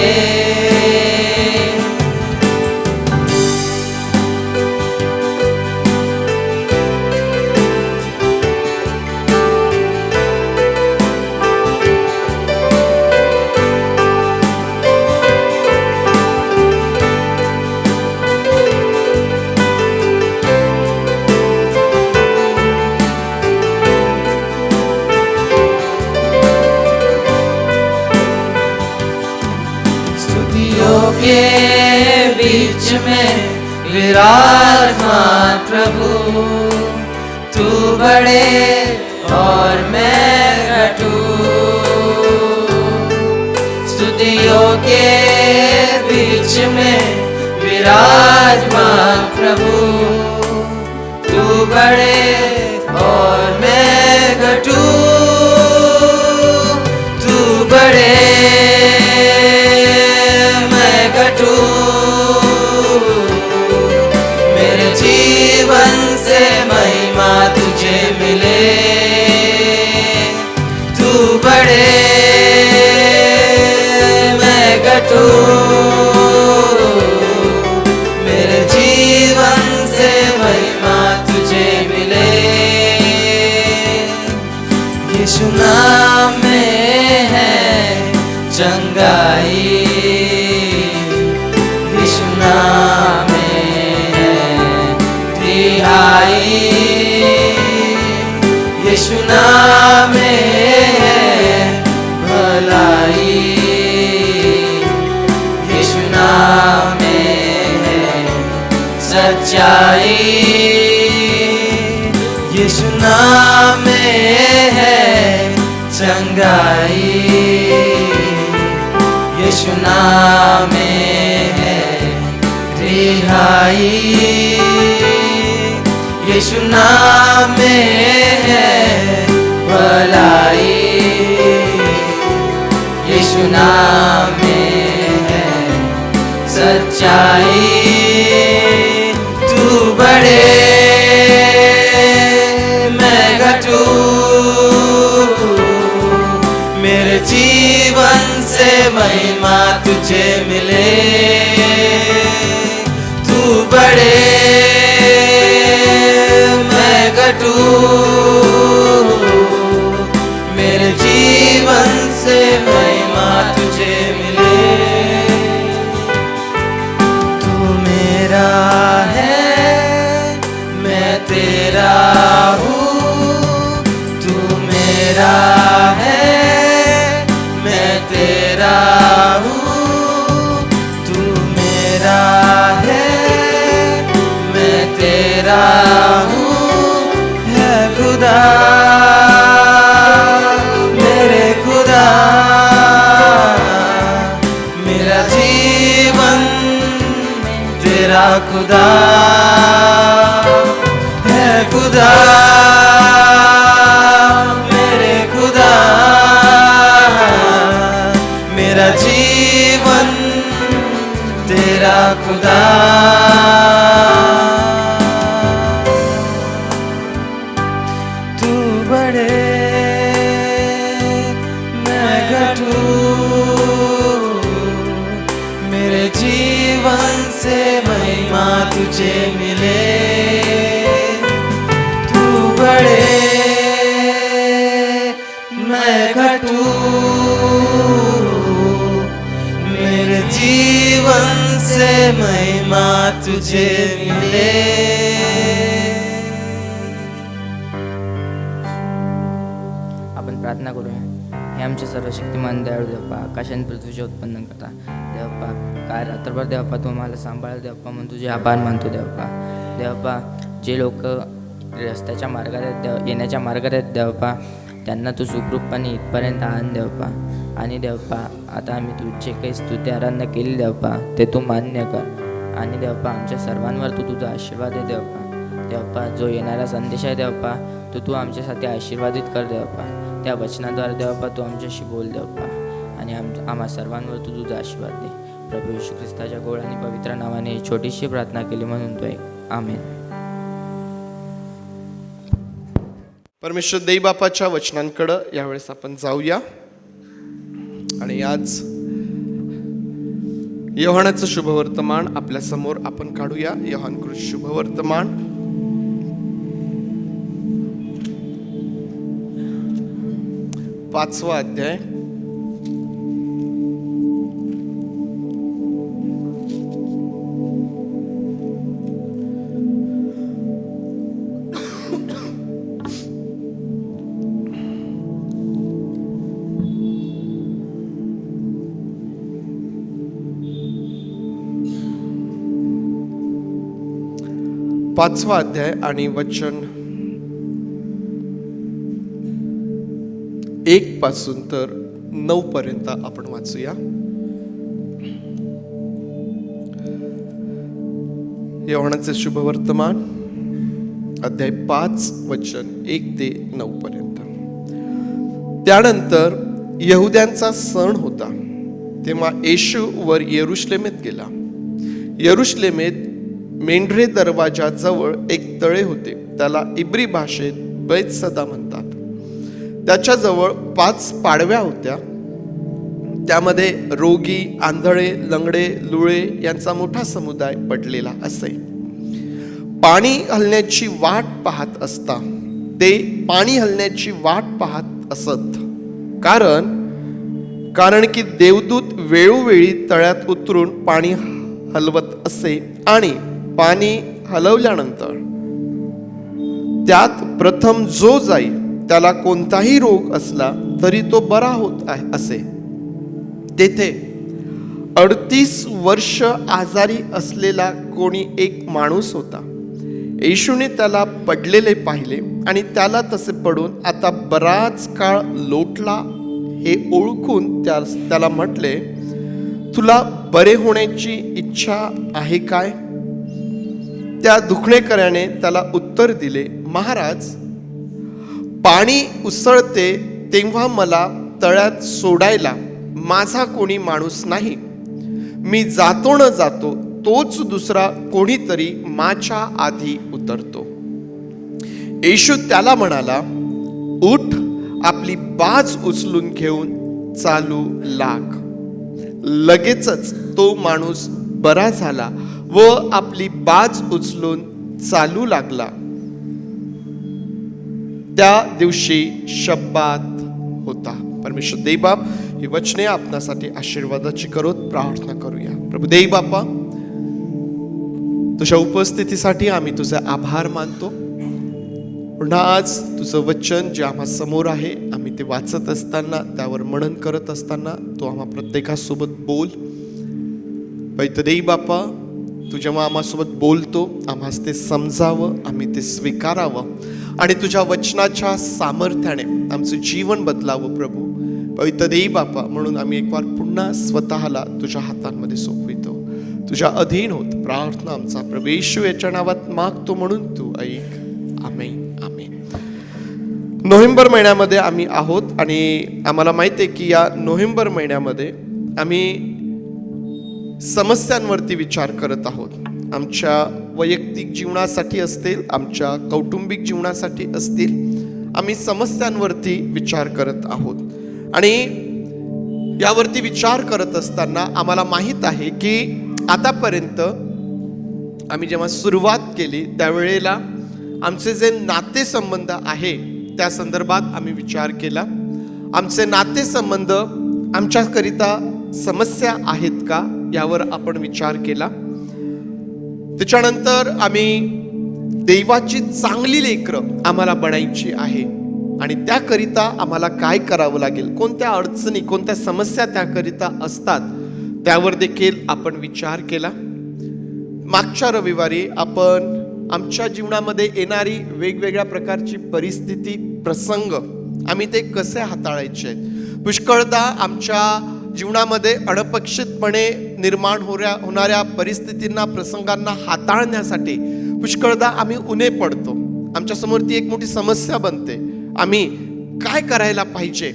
[SPEAKER 2] के बीच में विराजमान प्रभु, तू बड़े और मैं घटू। स्तुतियों के बीच में विराजमान प्रभु, तू बड़े और मैं घटू। तू बड़े घटू, मेरे जीवन से महिमा तुझे मिले। तू बड़े मैं घटू, मेरे जीवन से महिमा तुझे मिले। यीशु नाम में है चंगाई, नाम है रिहाई। यीशु नाम है भलाई, यीशु नाम है सच्चाई। यीशु नाम है चंगाई, यीशु नाम रिहाई यीशु नाम में है भलाई, यीशु नाम में है सच्चाई। तू बढ़े मैं घटूं, मेरे जीवन से महिमा तुझे मिले। तू बढ़े मैं घटूं, मेरे जीवन से महिमा तुझे मिले। तू मेरा है मैं तेरा हूँ, तू मेरा है मैं तेरा हूँ, तू मेरा है मैं तेरा हूँ। है खुदा मेरे खुदा, मेरा जीवन तेरा खुदा है। खुदा मेरे खुदा, मेरा जीवन तेरा खुदा। तू बढ़े मैं घटूं, मेरे जीवन से महिमा तुझे मिले। तू बढ़े मैं घटूं, मेरे जीवन से महिमा तुझे मिले।
[SPEAKER 4] आपण प्रार्थना करूया. हे आमचे सर्वशक्तिमान दयाळू देवपा, आकाश आणि पृथ्वीचे उत्पन्न करता देवपा, काय रात्रभर देवपा तू आम्हाला सांभाळ देवपा, म्हणून तुझे आभार मानतो देवपा. देवपा जे लोक रस्त्याच्या मार्गात आहेत येण्याच्या मार्गात आहेत देवपा, त्यांना तू सुखरूपपणे इथपर्यंत आण देवपा. आणि देवपा आता आम्ही तुझे काही स्तुती आराधना केली देवपा, ते तू मान्य कर. आणि देवपा आमच्या सर्वांवर तू तुझा आशीर्वाद आहे देवपा. देवपा जो येणारा संदेश आहे देवपा, तो तू आमच्यासाठी आशीर्वादित कर देवपा. त्या वचनाद्वारे देवपा तू आमच्याशी बोल देवपा, आणि आम्हा सर्वांवर तू तुझा आशीर्वाद दे. प्रभू येशू ख्रिस्ताच्या गोड आणि पवित्र नावाने ही छोटीशी प्रार्थना केली म्हणून तो ऐक. आमेन.
[SPEAKER 1] परमेश्वर देवबापाच्या वचनांकडं यावेळेस आपण जाऊया. आणि आज योहानाचं शुभवर्तमान आपल्या समोर आपण काढूया. योहानकृत शुभवर्तमान 5वा अध्याय. पाचवा अध्याय आणि वचन 1 पासून तर 9 पर्यंत आपण वाचूया. योहानाचे शुभवर्तमान अध्याय 5 वचन 1 ते 9 पर्यंत. त्यानंतर यहुद्यांचा सण होता, तेव्हा येशू वर यरुशलेमेत गेला. यरुशलेमेत मेंढरे दरवाजाजवळ एक तळे होते, त्याला इब्री भाषेत बैतसदा म्हणतात. त्याच्याजवळ 5 पाडव्या होत्या. त्यामध्ये रोगी, आंधळे, लंगडे, लुळे यांचा मोठा समुदाय पडलेला असे. पाणी हलण्याची वाट पाहत असता ते पाणी हलण्याची वाट पाहत असत, कारण की देवदूत वेळोवेळी तळ्यात उतरून पाणी हलवत असे. आणि पाणी हलवल्यानंतर त्यात प्रथम जो जाई त्याला कोणताही रोग असला तरी तो बरा होत आहे असे. तेथे 38 वर्ष आजारी असलेला कोणी एक माणूस होता. येशूने त्याला पडलेले पाहिले आणि त्याला तसे पडून आता बराच काळ लोटला हे ओळखून त्याला म्हटले, तुला बरे होण्याची इच्छा आहे काय? त्या दुखणेकऱ्याने त्याला उत्तर दिले, महाराज, पाणी उसळते तेव्हा मला तळ्यात सोडायला माझा कोणी माणूस नाही. मी जातो न जातो तोच दुसरा कोणीतरी माझ्या आधी उतरतो. येशू त्याला म्हणाला, उठ, आपली बाज उचलून घेऊन चालू लाग. लगेचच तो माणूस बरा झाला व आपली बाज उचलून चालू लागला. त्या दिवशी शब्बात होता. परमेश्वर देव बाप, ही वचने आपणासाठी आशीर्वादाची करोत. प्रार्थना करूया. प्रभू देव बापा, तुझ्या उपस्थितीसाठी आम्ही तुझे आभार मानतो. पुन्हा आज तुझं वचन जे आम्हा समोर आहे, आम्ही ते वाचत असताना, त्यावर मनन करत असताना तू आम्हा प्रत्येकासोबत बोल. पैत देव बापा, तू जेव्हा आम्हासोबत बोलतो, आम्हास ते समजावं, आम्ही ते स्वीकारावं आणि तुझ्या वचनाच्या सामर्थ्याने आमचं जीवन बदलावं. प्रभू पवित्र देव बापा, म्हणून आम्ही एक वार पुन्हा स्वतःला तुझ्या हातांमध्ये सोपवितो. तुझ्या अधीन होत प्रार्थना आमचा प्रभू येशू याच्या नावात मागतो, म्हणून तू ऐक. आमेन. आमेन. नोव्हेंबर महिन्यामध्ये आम्ही आहोत आणि आम्हाला माहिती आहे की या नोव्हेंबर महिन्यामध्ये आम्ही समस्यांवरती विचार करत आहोत. आमच्या वैयक्तिक जीवनासाठी असतील, आमच्या कौटुंबिक जीवनासाठी असतील, आम्ही समस्यांवरती विचार करत आहोत. आणि यावरती विचार करत असताना आम्हाला माहीत आहे की आतापर्यंत आम्ही जेव्हा सुरुवात केली त्यावेळेला आमचे जे नातेसंबंध आहे त्या संदर्भात आम्ही विचार केला. आमचे नातेसंबंध आमच्याकरिता समस्या आहेत का यावर आपण विचार केला. त्याच्यानंतर आम्ही देवाची चांगली लेकरं आम्हाला बनायची आहे आणि त्याकरिता आम्हाला काय करावं लागेल, कोणत्या अडचणी, कोणत्या समस्या त्याकरिता असतात, त्यावर देखील आपण विचार केला. मागच्या रविवारी आपण आमच्या जीवनामध्ये येणारी वेगवेगळ्या प्रकारची परिस्थिती, प्रसंग, आम्ही ते कसे हाताळायचे. पुष्कळदा आमच्या जीवनामध्ये अनपेक्षितपणे निर्माण होणाऱ्या परिस्थितींना, प्रसंगांना हाताळण्यासाठी पुष्कळदा आम्ही उणे पडतो. आमच्यासमोर ती एक मोठी समस्या बनते. आम्ही काय करायला पाहिजे,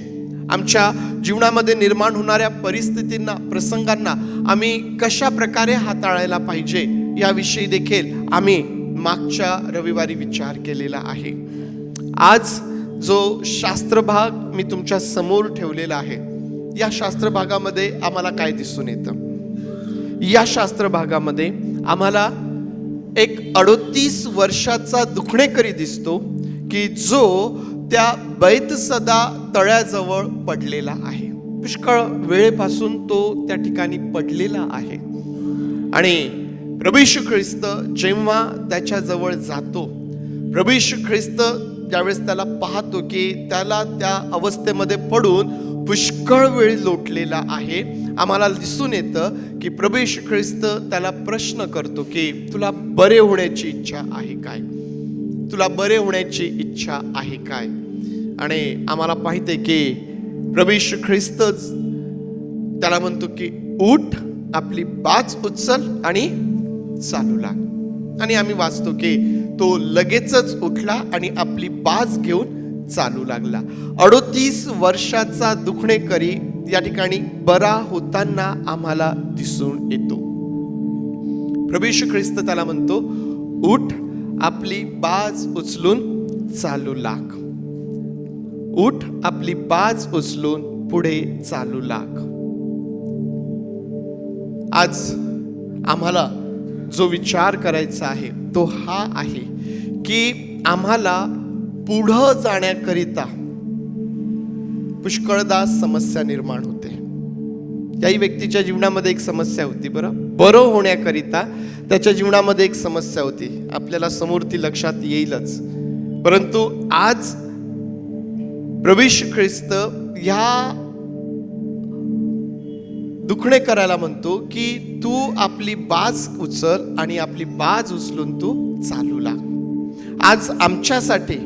[SPEAKER 1] आमच्या जीवनामध्ये निर्माण होणाऱ्या परिस्थितींना, प्रसंगांना आम्ही कशा प्रकारे हाताळायला पाहिजे याविषयी देखील आम्ही मागच्या रविवारी विचार केलेला आहे. आज जो शास्त्रभाग मी तुमच्या समोर ठेवलेला आहे, या शास्त्रभागामध्ये आम्हाला काय दिसून येतं? या शास्त्रभागामध्ये आम्हाला एक 38 वर्षाचा दुखणेकरी दिसतो की जो त्या बैतसदा तळ्याजवळ पडलेला आहे. पुष्कळ वेळेपासून तो त्या ठिकाणी पडलेला आहे आणि प्रभू येशू ख्रिस्त जेव्हा त्याच्याजवळ जातो, प्रभू येशू ख्रिस्त ज्यावेळेस त्याला पाहतो की त्याला त्या अवस्थेमध्ये पडून पुष्कळ वेळ लोटलेला आहे, आम्हाला दिसून येतं की प्रभू येशू ख्रिस्त त्याला प्रश्न करतो की तुला बरे होण्याची इच्छा आहे काय? तुला बरे होण्याची इच्छा आहे काय? आणि आम्हाला माहिती आहे की प्रभू येशू ख्रिस्तच त्याला म्हणतो की उठ, आपली बाज उचल आणि चालू लाग. आणि आम्ही वाचतो की तो लगेचच उठला आणि आपली बाज घेऊन चालू लागला. 38 वर्षाचा दुखणेकरी या ठिकाणी बरा होताना आम्हाला दिसून येतो. प्रभू येशू ख्रिस्त त्याला म्हणतो, उठ, आपली बाज उचलून चालू लाग. उठ, आपली बाज उचलून पुढे चालू लाग. आज आम्हाला जो विचार करायचा आहे तो हा आहे की आम्हाला पुढं जाण्याकरिता पुष्कळदा समस्या निर्माण होते. याही व्यक्तीच्या जीवनामध्ये एक समस्या होती. बरं होण्याकरिता त्याच्या जीवनामध्ये एक समस्या होती. आपल्याला समोर ती लक्षात येईलच. परंतु आज प्रभू येशू ख्रिस्त ह्या दुखणेकराला म्हणतो की तू आपली बाज उचल आणि आपली बाज उचलून तू चालू लाग. आज आमच्यासाठी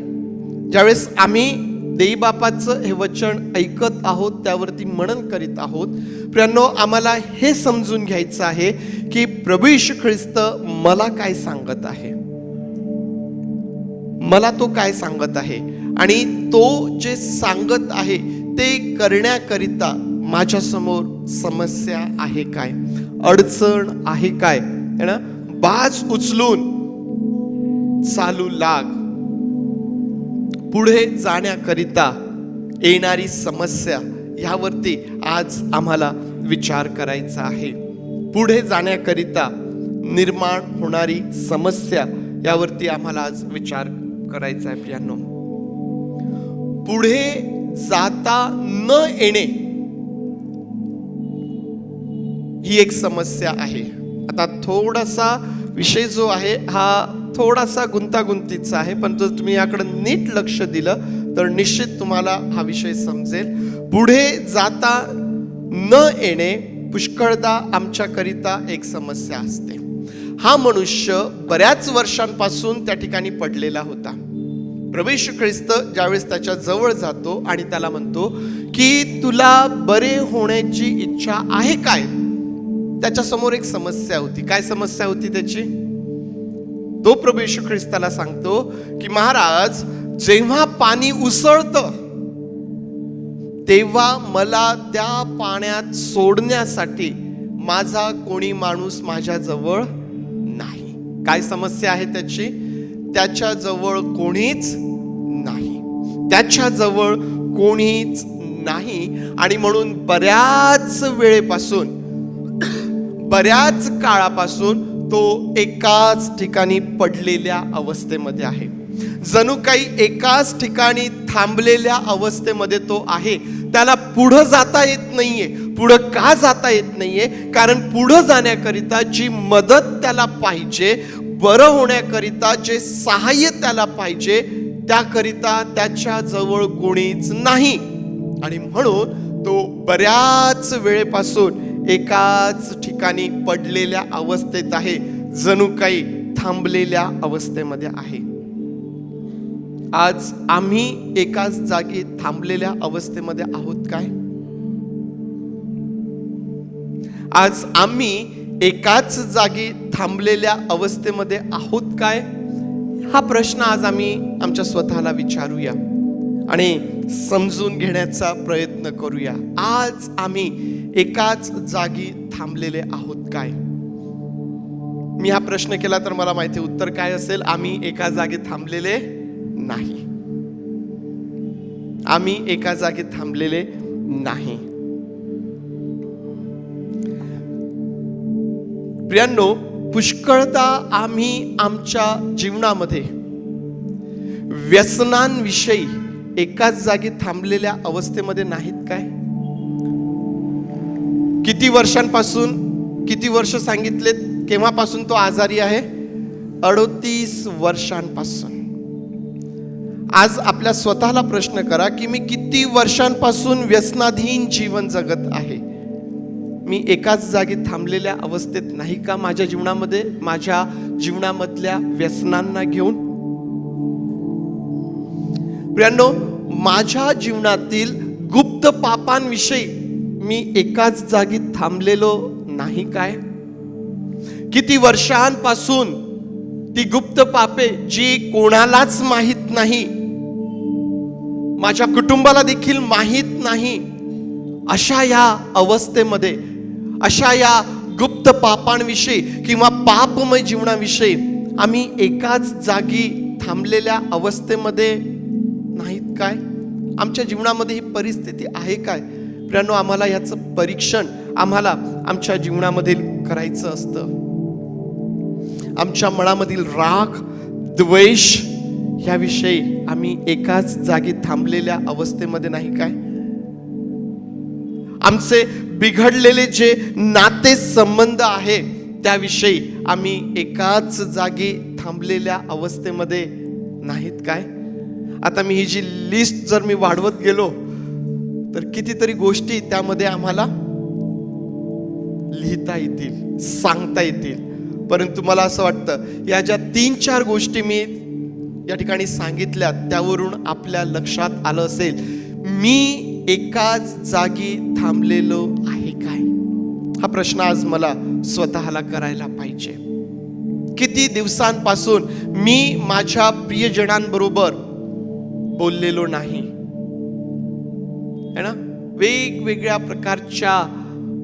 [SPEAKER 1] ज्यावेळेस आम्ही देईबापाचं हे वचन ऐकत आहोत, त्यावरती मनन करीत आहोत. प्रियांनो, आम्हाला हे समजून घ्यायचं आहे की प्रभू येशू ख्रिस्त मला काय सांगत आहे, मला तो काय सांगत आहे, आणि तो जे सांगत आहे ते करण्याकरिता माझ्या समोर समस्या आहे काय, अडचण आहे काय, है ना. बाज उचलून चालू लाग. पुढे जाण्याकरिता येणारी समस्या यावरती आज आम्हाला विचार करायचा आहे. पुढे जाण्याकरिता निर्माण होणारी समस्या यावरती आम्हाला आज विचार करायचा आहे. प्रियांनो, पुढे जाता न येणे ही एक समस्या आहे. आता थोडासा विषय जो आहे हा थोडासा गुंतागुंतीचा आहे, पण जर तुम्ही याकडे नीट लक्ष दिलं तर निश्चित तुम्हाला हा विषय समजेल. पुढे जाता न येणे पुष्कळदा आमच्याकरिता एक समस्या असते. हा मनुष्य बऱ्याच वर्षांपासून त्या ठिकाणी पडलेला होता. प्रभू येशू ख्रिस्त ज्यावेळेस त्याच्या जवळ जातो आणि त्याला म्हणतो की तुला बरे होण्याची इच्छा आहे काय, त्याच्या समोर एक समस्या होती. काय समस्या होती त्याची? तो प्रभू येशू ख्रिस्ताला सांगतो की महाराज, जेव्हा पाणी उसळतं तेव्हा मला त्या पाण्यात सोडण्यासाठी माझा कोणी माणूस माझ्या जवळ नाही. काय समस्या आहे त्याची? त्याच्या जवळ कोणीच नाही, त्याच्या जवळ कोणीच नाही. आणि म्हणून बऱ्याच वेळेपासून, बऱ्याच काळापासून तो एकाच ठिकाणी पडलेल्या अवस्थेमध्ये आहे. जणू काही एकाच ठिकाणी थांबलेल्या अवस्थेमध्ये तो आहे. त्याला पुढं जाता येत नाहीये. पुढं का जाता येत नाहीये? कारण पुढं जाण्याकरिता जी मदत त्याला पाहिजे, बरं होण्याकरिता जे सहाय्य त्याला पाहिजे, त्याकरिता त्याच्या जवळ कोणीच नाही. आणि म्हणून तो बऱ्याच वेळेपासून एकाच ठिकाणी पडलेल्या अवस्थेत आहे, जणू काही थांबलेल्या अवस्थेमध्ये आहे. आज आम्ही एकाच जागी थांबलेल्या अवस्थेमध्ये आहोत काय? आज आम्ही एकाच जागी थांबलेल्या अवस्थेमध्ये आहोत काय? हा प्रश्न आज आम्ही आमच्या स्वतःला विचारूया आणि समजून घेण्याचा प्रयत्न करूया. आज आम्ही एकाच जागी थांबलेले आहोत काय? मी हा प्रश्न केला तर मला माहिती उत्तर काय असेल. आम्ही एका जागी थांबलेले नाही. आम्ही एका जागी थांबलेले नाही. प्रियांनो, पुष्कळदा आम्ही आमच्या जीवनामध्ये व्यसनांविषयी एकाच जागी थांबलेल्या अवस्थेमध्ये नाहीत काय? किती वर्षांपासून, किती वर्ष सांगितलेत, केव्हापासून तो आजारी आहे? 38 वर्षांपासून. आज आपल्या स्वतःला प्रश्न करा की मी किती वर्षांपासून व्यसनाधीन जीवन जगत आहे. मी एकाच जागी थांबलेल्या अवस्थेत नाही का माझ्या जीवनामध्ये, माझ्या जीवनामधल्या व्यसनांना घेऊन? प्रियांनो, माझ्या जीवनातील गुप्त पापांविषयी मी एकाच जागी थांबलेलो नाही काय? किती वर्षांपासून ती गुप्त पापे जी कोणालाच माहित नाही, माझ्या कुटुंबाला देखील माहित नाही, अशा या अवस्थेमध्ये, अशा या गुप्त पापांविषयी किंवा पापमय जीवनाविषयी आम्ही एकाच जागी थांबलेल्या अवस्थेमध्ये नाहीत काय? आमच्या जीवनामध्ये ही परिस्थिती आहे काय? प्रियांनो, आम्हाला याचं परीक्षण आम्हाला आमच्या जीवनामध्ये करायचं असतं. आमच्या मनामधील राग, द्वेष ह्याविषयी आम्ही एकाच जागी थांबलेल्या अवस्थेमध्ये नाही काय? आमचे बिघडलेले जे नाते संबंध आहे त्याविषयी आम्ही एकाच जागी थांबलेल्या अवस्थेमध्ये नाहीत काय? आता मी ही जी लिस्ट जर मी वाढवत गेलो तर कितीतरी गोष्टी त्यामध्ये आम्हाला लिहिता येतील, सांगता येतील. परंतु मला असं वाटतं या ज्या 3-4 गोष्टी मी या ठिकाणी सांगितल्या त्यावरून आपल्या लक्षात आलं असेल, मी एकाच जागी थांबलेलो आहे काय? हा प्रश्न आज मला स्वतःला करायला पाहिजे. किती दिवसांपासून मी माझ्या प्रियजनांबरोबर बोललेलो नाही है ना? वेगवेगळ्या प्रकारच्या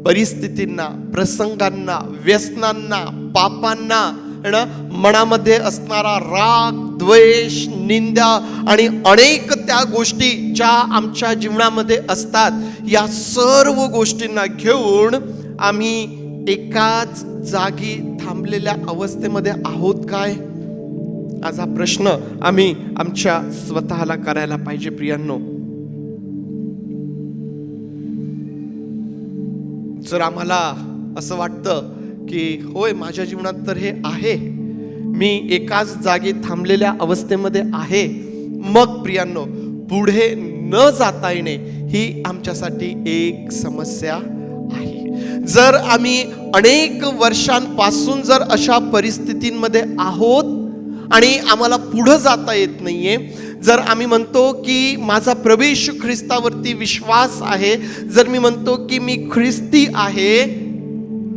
[SPEAKER 1] परिस्थितींना, प्रसंगांना, व्यसनांना, पापांना है ना, मनामध्ये असणारा राग, द्वेष, निंदा आणि अनेक त्या गोष्टी ज्या आमच्या जीवनामध्ये असतात, या सर्व गोष्टींना घेऊन आम्ही एकाच जागी थांबलेल्या अवस्थेमध्ये आहोत काय? आज हा प्रश्न आम्ही आमच्या स्वतःला करायला पाहिजे. प्रियांनो, जर आम्हाला असं वाटतं की होय माझ्या जीवनात तर हे आहे, मी एकाच जागी थांबलेल्या अवस्थेमध्ये आहे, मग प्रियांनो पुढे न जाता येणे ही आमच्यासाठी एक समस्या आहे. जर आम्ही अनेक वर्षांपासून जर अशा परिस्थितींमध्ये आहोत आणि आम्हाला पुढे जाता येत नाहीये, जर आम्ही म्हणतो की माझा प्रभू येशू ख्रिस्तावरती विश्वास आहे, जर मी म्हणतो की मी ख्रिस्ती आहे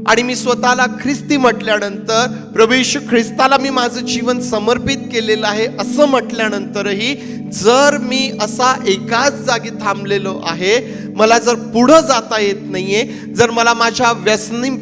[SPEAKER 1] आणि मी स्वतःला ख्रिस्ती म्हटल्यानंतर प्रभू येशू ख्रिस्ताला मी माझं जीवन समर्पित केलेलं आहे असं म्हटल्यानंतरही जर मी असा एकाच जागी थांबलेलो आहे, मला जर पुढं जाता येत नाहीये, जर मला माझ्या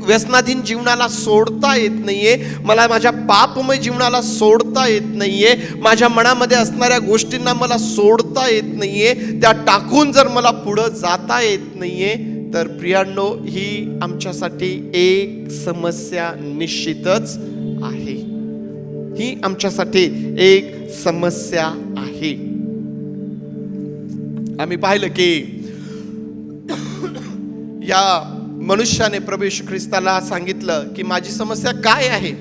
[SPEAKER 1] व्यसनाधीन जीवनाला सोडता येत नाहीये, मला माझ्या पापमय जीवनाला सोडता येत नाहीये, माझ्या मनामध्ये असणाऱ्या गोष्टींना मला सोडता येत नाहीये, त्या टाकून जर मला पुढं जाता येत नाहीये, तर प्रियांनो ही आमच्यासाठी एक समस्या निश्चितच आहे. ही आमच्यासाठी एक समस्या आहे. आम्ही पाहिलं की या मनुष्याने प्रभू येशू ख्रिस्ताला सांगितलं की माझी समस्या काय आहे?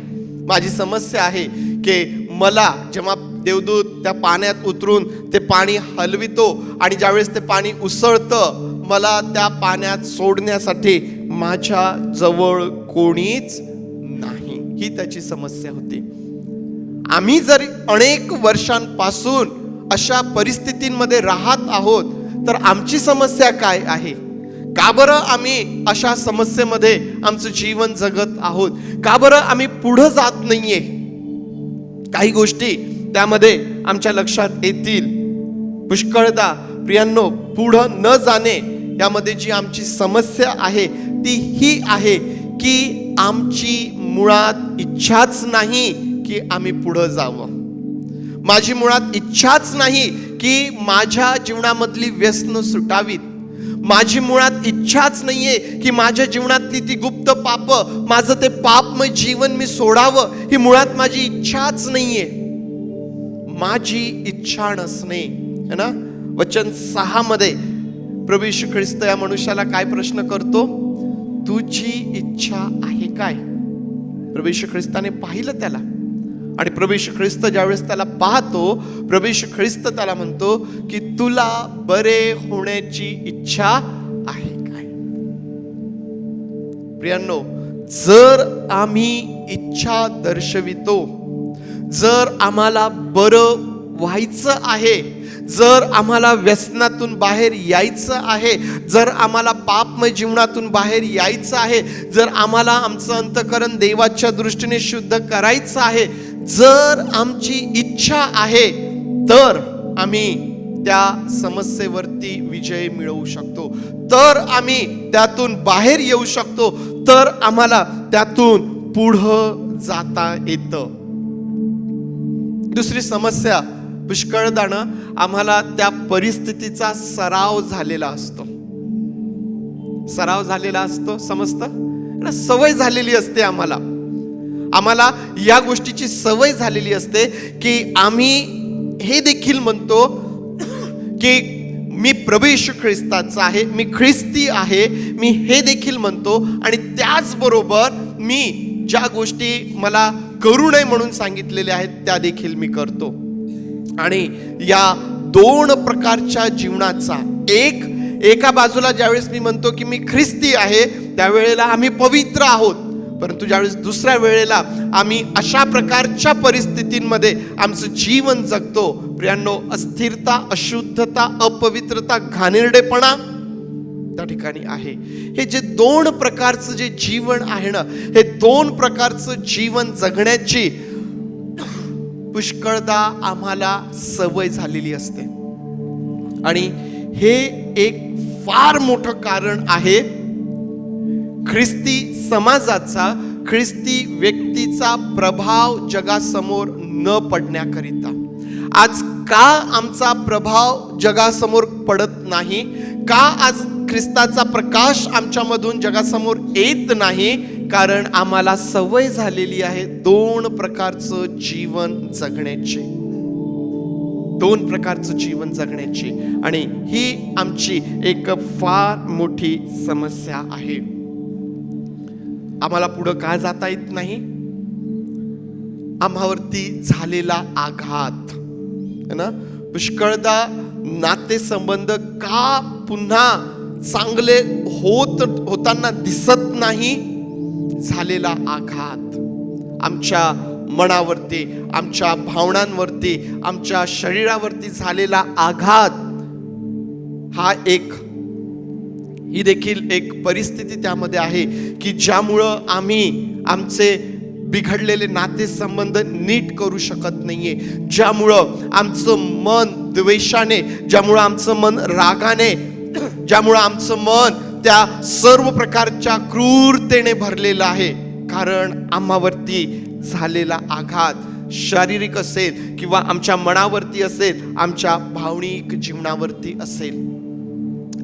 [SPEAKER 1] माझी समस्या आहे की मला जेव्हा देवदूत त्या पाण्यात उतरून ते पाणी हलवितो आणि ज्यावेळेस ते पाणी उसळतं, मला त्या पाण्यात सोडण्यासाठी माझ्या जवळ कोणीच नाही. ही त्याची समस्या होती. आम्ही जर अनेक वर्षांपासून अशा परिस्थितींमध्ये राहत आहोत, तर आमची समस्या काय आहे? का बरं आम्ही अशा समस्येमध्ये आमचं जीवन जगत आहोत? का बरं आम्ही पुढं जात नाहीये? काही गोष्टी त्यामध्ये आमच्या लक्षात येतील. पुष्कळदा प्रियांनो, पुढं न जाणे यामध्ये जी आमची समस्या आहे ती ही आहे की आमची मुळात इच्छाच नाही की आम्ही पुढं जावं. माझी मुळात इच्छाच नाही की माझ्या जीवनामधली व्यसनं सुटावीत. माझी मुळात इच्छाच नाहीये की माझ्या जीवनातली ती गुप्त पाप, माझं ते पापमय जीवन मी सोडावं. ही मुळात माझी इच्छाच नाहीये. माझी इच्छा नसणे है ना. वचन 6 मध्ये प्रभू येशू ख्रिस्त या मनुष्याला काय प्रश्न करतो? तुझी इच्छा आहे काय? प्रभू येशू ख्रिस्ताने पाहिलं त्याला आणि प्रभू येशू ख्रिस्त ज्यावेळेस त्याला पाहतो, प्रभू येशू ख्रिस्त त्याला म्हणतो की तुला बरे होण्याची इच्छा आहे काय? प्रियांनो, जर आम्ही इच्छा दर्शवितो, जर आम्हाला बरं व्हायचं आहे, जर आम्हाला व्यसनातून बाहेर यायचं आहे, जर आम्हाला पापमय जीवनातून बाहेर यायचं आहे, जर आम्हाला आमचं अंतःकरण देवाच्या दृष्टीने शुद्ध करायचं आहे, जर आमची इच्छा आहे, तर आम्ही त्या समस्येवरती विजय मिळवू शकतो, तर आम्ही त्यातून बाहेर येऊ शकतो, तर आम्हाला त्यातून पुढं जाता येतं. दुसरी समस्या, पुष्कळदानं आम्हाला त्या परिस्थितीचा सराव झालेला असतो. सराव झालेला असतो, समजतं? सवय झालेली असते आम्हाला या गोष्टीची सवय झालेली असते की आम्ही हे देखील म्हणतो की मी प्रभू येशू ख्रिस्ताचा आहे, मी ख्रिस्ती आहे, मी हे देखील म्हणतो. आणि त्याचबरोबर मी ज्या गोष्टी मला करू नये म्हणून सांगितलेल्या आहेत त्या देखील मी करतो. आणि या दोन प्रकारच्या जीवनाचा एका बाजूला ज्यावेळेस मी म्हणतो की मी ख्रिस्ती आहे, त्यावेळेला आम्ही पवित्र आहोत. परंतु ज्यावेळेस दुसऱ्या वेळेला आम्ही अशा प्रकारच्या परिस्थितींमध्ये आमचं जीवन जगतो, प्रियांनो, अस्थिरता, अशुद्धता, अपवित्रता, घाणेरडेपणा त्या ठिकाणी आहे. हे जे दोन प्रकारचं जे जीवन आहे ना, हे दोन प्रकारचं जीवन जगण्याची पुष्कळदा आम्हाला सवय झालेली असते. आणि हे एक फार मोठं कारण आहे ख्रिस्ती समाजाचा, ख्रिस्ती व्यक्तीचा प्रभाव जगासमोर न पडण्याकरिता. आज का आमचा प्रभाव जगासमोर पडत नाही, का आज ख्रिस्ताचा प्रकाश आमच्यामधून जगासमोर येत नाही? कारण आम्हाला सवय झालेली आहे दोन प्रकारचं जीवन जगण्याची, दोन प्रकारचं जीवन जगण्याची. आणि ही आमची एक फार मोठी समस्या आहे. आम्हाला पुढं का जाता येत नाही? आम्हावरती झालेला आघात है ना, पुष्कळदा नातेसंबंध का पुन्हा चांगले होताना दिसत नाही? झालेला आघात आमच्या मनावरती, आमच्या भावनांवरती, आमच्या शरीरावरती झालेला आघात हा ही देखील एक परिस्थिती त्यामध्ये आहे की ज्यामुळं आम्ही आमचे बिघडलेले नातेसंबंध नीट करू शकत नाहीये, ज्यामुळं आमचं मन द्वेषाने, ज्यामुळं आमचं मन रागाने, ज्यामुळं आमचं मन त्या सर्व प्रकारच्या क्रूरतेने भरलेलं आहे. कारण आम्हावरती झालेला आघात शारीरिक असेल किंवा आमच्या मनावरती असेल, आमच्या भावनिक जीवनावरती असेल.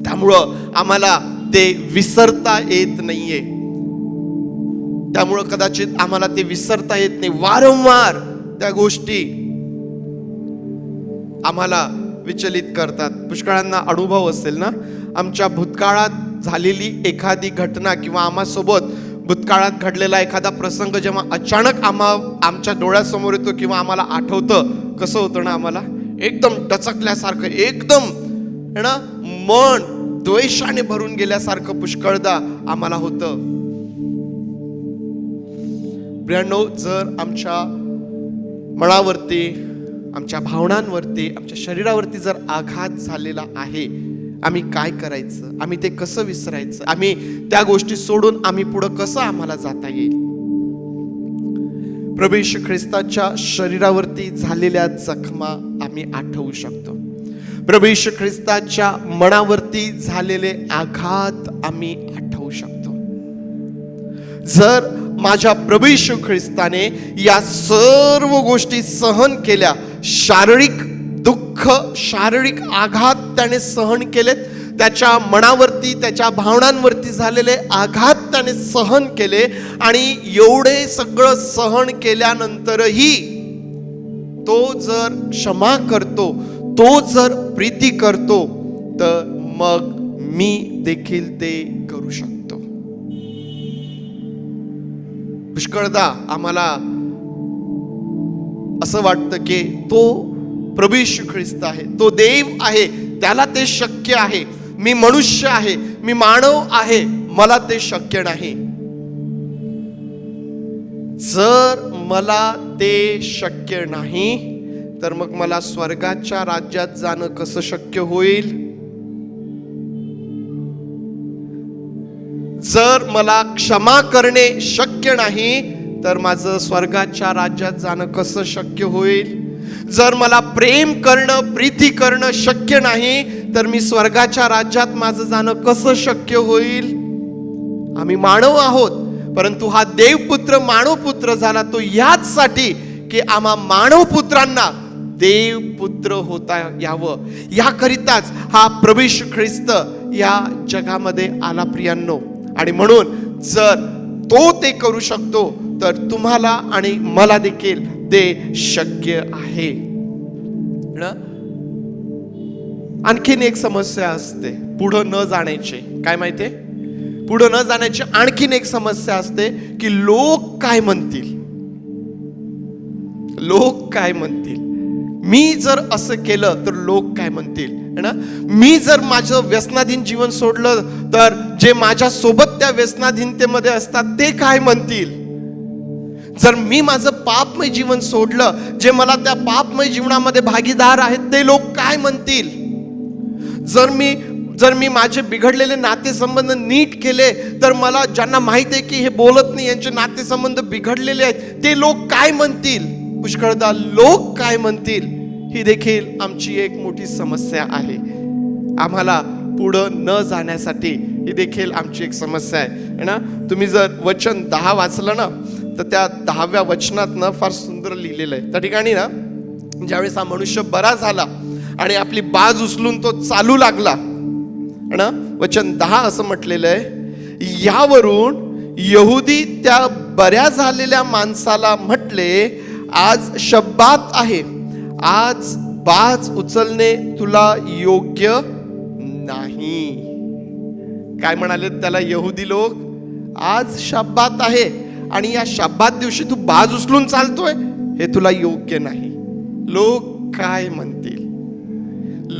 [SPEAKER 1] त्यामुळं आम्हाला ते विसरता येत नाहीये. त्यामुळं कदाचित आम्हाला ते विसरता येत नाही. वारंवार त्या गोष्टी आम्हाला विचलित करतात. पुष्कळांना अनुभव असेल ना, आमच्या भूतकाळात झालेली एखादी घटना किंवा आम्हासोबत भूतकाळात घडलेला एखादा प्रसंग जेव्हा अचानक आमच्या डोळ्यासमोर येतो किंवा आम्हाला आठवतं, कसं होतं ना, आम्हाला एकदम डचकल्यासारखं, एकदम है ना, मन द्वेषाने भरून गेल्यासारखं पुष्कळदा आम्हाला होतं. प्रियांनो, जर आमच्या मनावरती, आमच्या भावनांवरती, आमच्या शरीरावरती जर आघात झालेला आहे, आम्ही काय करायचं? आम्ही ते कसं विसरायचं? आम्ही त्या गोष्टी सोडून आम्ही पुढं कसं आम्हाला जाता येईल? प्रभू येशू ख्रिस्ताच्या शरीरावरती झालेल्या जखमा आम्ही आठवू शकतो. प्रभू येशू ख्रिस्ताच्या मनावरती झालेले आघात आम्ही आठवू शकतो. जर माझ्या प्रभू येशू ख्रिस्ताने या सर्व गोष्टी सहन केल्या, शारीरिक दुःख, शारीरिक आघात त्याने सहन केलेत, त्याच्या मनावरती, त्याच्या भावनांवरती झालेले आघात त्याने सहन केले, आणि एवढे सगळं सहन केल्यानंतरही तो जर क्षमा करतो, तो जर प्रीती करतो, तर मग मी देखील ते करू शकतो. पुष्कळदा आम्हाला असं वाटतं की तो प्रभू येशू ख्रिस्त आहे, तो देव आहे, त्याला ते शक्य आहे. मी मनुष्य आहे, मी मानव आहे, मला ते शक्य नाही. जर मला ते शक्य नाही, तर मग मला स्वर्गाच्या राज्यात जाणं कसं शक्य होईल? जर मला क्षमा करणे शक्य नाही, तर माझं स्वर्गाच्या राज्यात जाणं कसं शक्य होईल? जर मला प्रेम करणं, प्रीती करणं शक्य नाही, तर मी स्वर्गाच्या राज्यात माझं जाणं कसं शक्य होईल? आम्ही मानव आहोत, परंतु हा देवपुत्र मानवपुत्र झाला तो याचसाठी की आम्हा मानवपुत्रांना देवपुत्र होता यावं. याकरिताच हा प्रभू येशू ख्रिस्त या जगामध्ये आला प्रियांनो. आणि म्हणून जर तो ते करू शकतो, तर तुम्हाला आणि मला देखील ते शक्य आहे. आणखीन एक समस्या असते पुढं न जाण्याची. काय माहितीये? पुढं न जाण्याची आणखीन एक समस्या असते की लोक काय म्हणतील, लोक काय म्हणतील. मी जर असं केलं तर लोक काय म्हणतील. है ना. मी जर माझं व्यसनाधीन जीवन सोडलं तर जे माझ्या सोबत त्या व्यसनाधीनतेमध्ये असतात ते काय म्हणतील. जर मी माझं पापमय जीवन सोडलं, जे मला त्या पापमय जीवनामध्ये भागीदार आहेत ते लोक काय म्हणतील. जर मी माझे बिघडलेले नातेसंबंध नीट केले तर मला ज्यांना माहित आहे की हे बोलत नाही, यांचे नातेसंबंध बिघडलेले आहेत, ते लोक काय म्हणतील. पुष्कळदा लोक काय म्हणतील ही देखील आमची एक मोठी समस्या आहे. आम्हाला पुढं न जाण्यासाठी ही देखील आमची एक समस्या आहे ना. तुम्ही जर वचन 10 वाचलं ना तर त्या 10व्या वचनात ना फार सुंदर लिहिलेलं आहे. त्या ठिकाणी ना ज्यावेळेस हा मनुष्य बरा झाला आणि आपली बाज उचलून तो चालू लागला ना, वचन 10 असं म्हटलेलं आहे, यावरून यहुदी त्या बऱ्या झालेल्या माणसाला म्हटले, आज शब्बात आहे, आज बाज उचलणे तुला योग्य नाही. काय म्हणाले त्याला यहुदी लोक, आज शब्बात आहे आणि या शब्बात दिवशी तू बाज उचलून चालतोय, हे तुला योग्य नाही. लोक काय म्हणतील,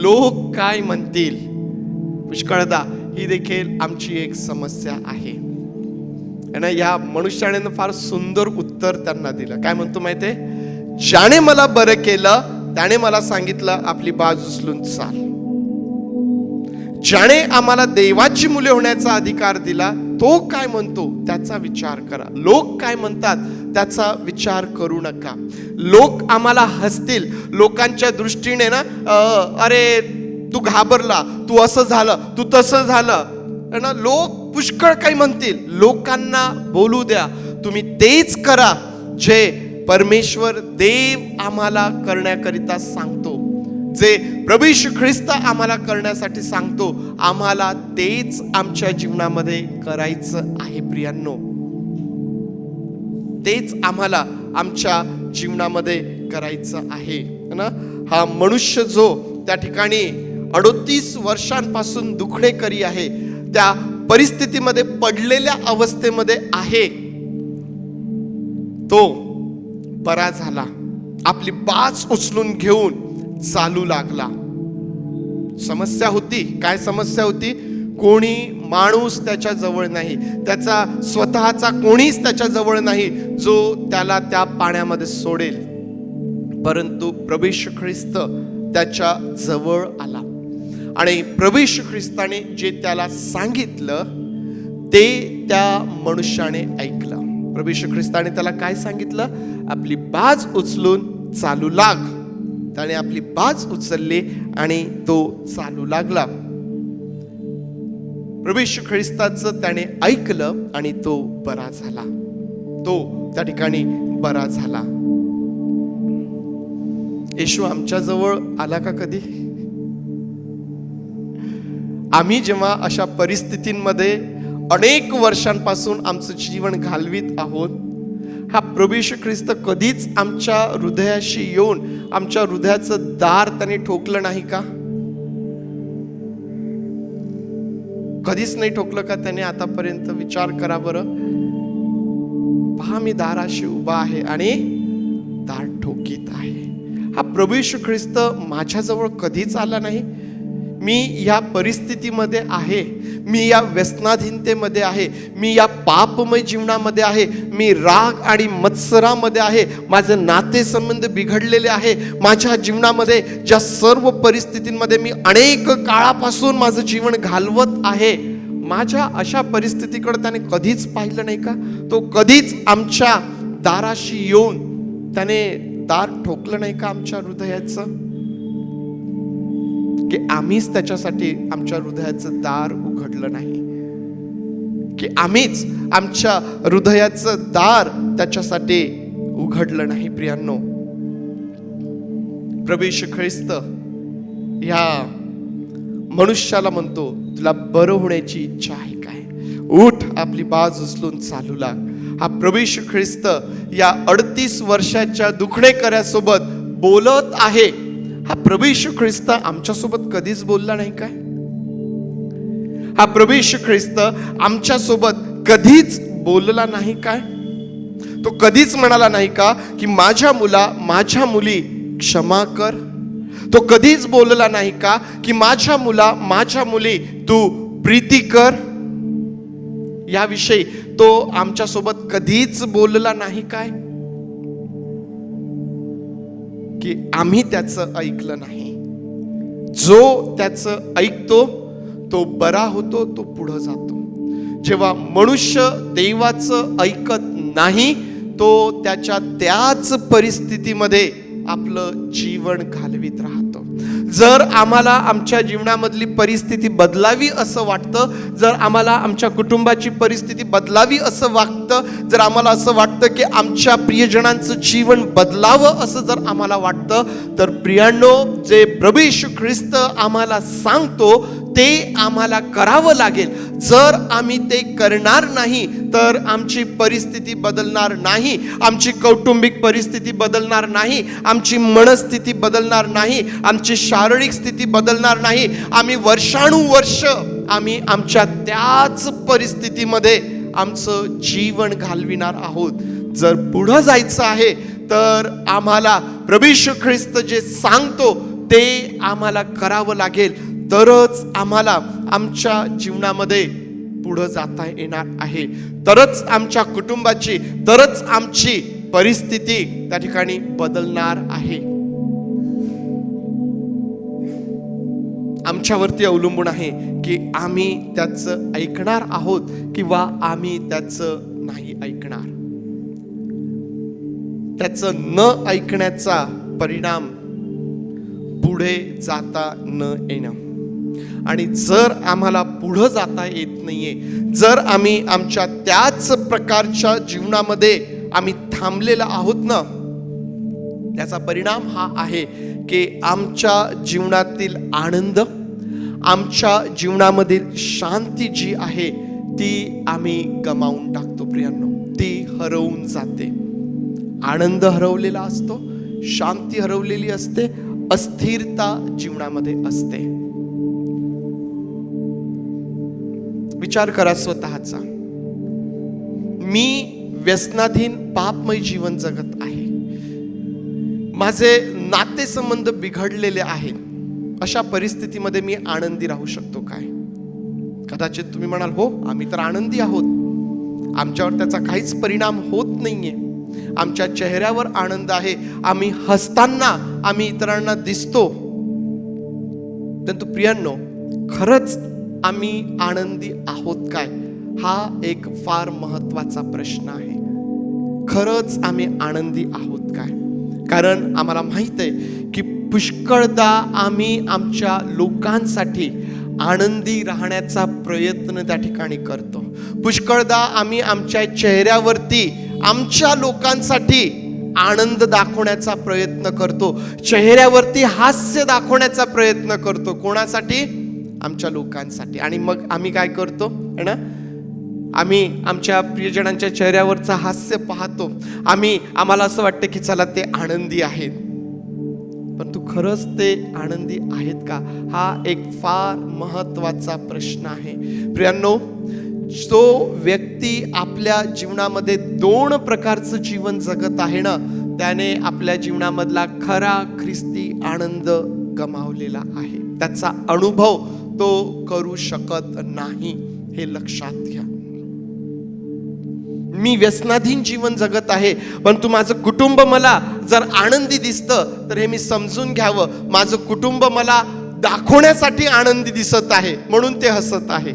[SPEAKER 1] लोक काय म्हणतील. पुष्कळदा ही देखील आमची एक समस्या आहे ना. या मनुष्याने फार सुंदर उत्तर त्यांना दिलं. काय म्हणतो माहितीये, ज्याने मला बरं केलं त्याने मला सांगितलं आपली बाज उचलून चाल. ज्याने आम्हाला देवाची मुले होण्याचा अधिकार दिला तो काय म्हणतो त्याचा विचार करा. लोक काय म्हणतात त्याचा विचार करू नका. लोक आम्हाला हसतील, लोकांच्या दृष्टीने ना अरे तू घाबरला, तू असं झालं, तू तसं झालं ना. लोक पुष्कळ काही म्हणतील, लोकांना बोलू द्या. तुम्ही तेच करा जे परमेश्वर देव आम्हाला करण्याकरिता सांगतो, जे प्रभू येशू ख्रिस्त आम्हाला करण्यासाठी सांगतो, आम्हाला तेच आमच्या जीवनामध्ये करायचं आहे प्रियांनो. तेच आम्हाला आमच्या जीवनामध्ये करायचं आहे ना. हा मनुष्य जो त्या ठिकाणी 38 वर्षांपासून दुखणेकरी आहे, त्या परिस्थितीमध्ये पडलेल्या अवस्थेमध्ये आहे, तो बरा झाला, आपली बाज उचलून घेऊन चालू लागला. समस्या होती, काय समस्या होती, कोणी माणूस त्याच्या जवळ नाही, त्याचा स्वतःचा कोणीच त्याच्या जवळ नाही जो त्याला त्या पाण्यामध्ये सोडेल. परंतु प्रभू येशू ख्रिस्त त्याच्या जवळ आला आणि प्रभू येशू ख्रिस्ताने जे त्याला सांगितलं ते त्या मनुष्याने ऐकलं. प्रभू येशू ख्रिस्ताने त्याला काय सांगितलं, आपली बाज उचलून चालू लाग. त्याने आपली बाज उचलली आणि तो चालू लागला. प्रभू येशू ख्रिस्ताचं त्याने ऐकलं आणि तो बरा झाला. तो त्या ठिकाणी बरा झाला. येशू आमच्या जवळ आला का कधी? आम्ही जेव्हा अशा परिस्थितींमध्ये अनेक वर्षांपासून आमचं जीवन घालवीत आहोत, हा प्रभू येशू ख्रिस्त कधीच आमच्या हृदयाशी येऊन आमच्या हृदयाचं दार त्याने ठोकलं नाही का? कधीच नाही ठोकलं का त्याने आतापर्यंत? विचार करा बरं. पहा, मी दाराशी उभा आहे आणि दार ठोकीत आहे. हा प्रभू येशू ख्रिस्त माझ्याजवळ कधीच आला नाही. मी या परिस्थितीमध्ये आहे, मी या व्यसनाधीनतेमध्ये आहे, मी या पापमय जीवनामध्ये आहे, मी राग आणि मत्सरामध्ये आहे, माझे नातेसंबंध बिघडलेले आहे. माझ्या जीवनामध्ये ज्या सर्व परिस्थितींमध्ये मी अनेक काळापासून माझं जीवन घालवत आहे, माझ्या अशा परिस्थितीकडे त्याने कधीच पाहिलं नाही का? तो कधीच आमच्या दाराशी येऊन त्याने दार ठोकलं नाही का आमच्या हृदयाचं? की आम्हीच त्याच्यासाठी आमच्या हृदयाचं दार उघडलं नाही? की आम्हीच आमच्या हृदयाचं दार त्याच्यासाठी उघडलं नाही? प्रियांनो, प्रभू येशू ख्रिस्त या मनुष्याला म्हणतो, तुला बरं होण्याची इच्छा आहे काय? उठ, आपली बाज उचलून चालू लाग. हा प्रभू येशू ख्रिस्त या 38 वर्षाच्या दुखणेकऱ्यासोबत बोलत आहे. हा प्रभू येशू ख्रिस्त आमच्यासोबत कधीच बोलला नाही काय? हा प्रभू येशू ख्रिस्त आमच्यासोबत कधीच बोलला नाही काय? तो कधीच म्हणाला नाही का की माझ्या मुला, माझ्या मुली क्षमा कर? तो कधीच बोलला नाही का की माझ्या मुला माझ्या मुली तू प्रीती कर, याविषयी तो आमच्या सोबत कधीच बोलला नाही काय? की आम्ही त्याचं ऐकलं नाही. जो त्याचं ऐकतो तो बरा होतो, तो पुढे जातो. जेव्हा मनुष्य देवाचं ऐकत नाही तो त्याच्या त्याच परिस्थितीमध्ये आपलं जीवन घालवित राहतो. जर आम्हाला आमच्या जीवनामधली परिस्थिती बदलावी असं वाटतं, जर आम्हाला आमच्या कुटुंबाची परिस्थिती बदलावी असं वाटतं, जर आम्हाला असं वाटतं की आमच्या प्रियजनांचं जीवन बदलावं असं जर आम्हाला वाटतं, तर प्रियांनो, जे प्रभू येशू ख्रिस्त आम्हाला सांगतो ते आम्हाला करावं लागेल. जर आम्ही ते करणार नाही तर आमची परिस्थिती बदलणार नाही, आमची कौटुंबिक परिस्थिती बदलणार नाही, आमची मनस्थिती बदलणार नाही, आमची शारीरिक स्थिती बदलणार नाही. आम्ही वर्षानुवर्ष आम्ही आमच्या त्याच परिस्थितीमध्ये आमचं जीवन घालविणार आहोत. जर पुढं जायचं आहे तर आम्हाला प्रभू येशू ख्रिस्त जे सांगतो ते आम्हाला करावं लागेल, तरच आम्हाला आमच्या जीवनामध्ये पुढं जाता येणार आहे, तरच आमच्या कुटुंबाची, तरच आमची परिस्थिती त्या ठिकाणी बदलणार आहे. आमच्यावरती अवलंबून आहे की आम्ही त्याचं ऐकणार आहोत किंवा आम्ही त्याचं नाही ऐकणार. त्याचं न ऐकण्याचा परिणाम पुढे जाता न येणं. आणि जर आम्हाला पुढं जाता येत नाहीये, जर आम्ही आमच्या त्याच प्रकारच्या जीवनामध्ये आम्ही थांबलेला आहोत ना, त्याचा परिणाम हा आहे की आमच्या जीवनातील आनंद, आमच्या जीवनामधील शांती जी आहे ती आम्ही गमावून टाकतो. प्रियांनो, ती हरवून जाते. आनंद हरवलेला असतो, शांती हरवलेली असते, अस्थिरता जीवनामध्ये असते. विचार करा स्वतःचा. मी व्यसनाधीन पापमय जीवन जगत आहे, माझे नातेसंबंध बिघडलेले आहेत. अशा परिस्थितीमध्ये मी आनंदी राहू शकतो काय? कदाचित तुम्ही म्हणाल, हो आम्ही तर आनंदी आहोत, आमच्यावर त्याचा काहीच परिणाम होत नाहीये, आमच्या चेहऱ्यावर आनंद आहे, आम्ही हसताना आम्ही इतरांना दिसतो. परंतु प्रियांनो, खरंच आम्ही आनंदी आहोत काय? हा एक फार महत्वाचा प्रश्न आहे. खरंच आम्ही आनंदी आहोत काय? कारण आम्हाला माहित आहे की पुष्कळदा आम्ही आमच्या लोकांसाठी आनंदी राहण्याचा प्रयत्न त्या ठिकाणी करतो. पुष्कळदा आम्ही आमच्या चेहऱ्यावरती आमच्या लोकांसाठी आनंद दाखवण्याचा प्रयत्न करतो, चेहऱ्यावरती हास्य दाखवण्याचा प्रयत्न करतो. कोणासाठी? आमच्या लोकांसाठी. आणि मग आम्ही काय करतो है ना, आम्ही आमच्या प्रियजनांच्या चेहऱ्यावरचं हास्य पाहतो, आम्हाला असं वाटतं की चला ते आनंदी आहेत. परंतु खरंच ते आनंदी आहेत का? हा एक फार महत्वाचा प्रश्न आहे. प्रियांनो, जो व्यक्ती आपल्या जीवनामध्ये दोन प्रकारचं जीवन जगत आहे ना, त्याने आपल्या जीवनामधला खरा ख्रिस्ती आनंद गमावलेला आहे. त्याचा अनुभव तो करू शकत नाही, हे लक्षात घ्या. मी व्यसनाधीन जीवन जगत आहे, परंतु माझं कुटुंब मला जर आनंदी दिसतं तर हे मी समजून घ्यावं, माझं कुटुंब मला दाखवण्यासाठी आनंदी दिसत आहे म्हणून ते हसत आहे.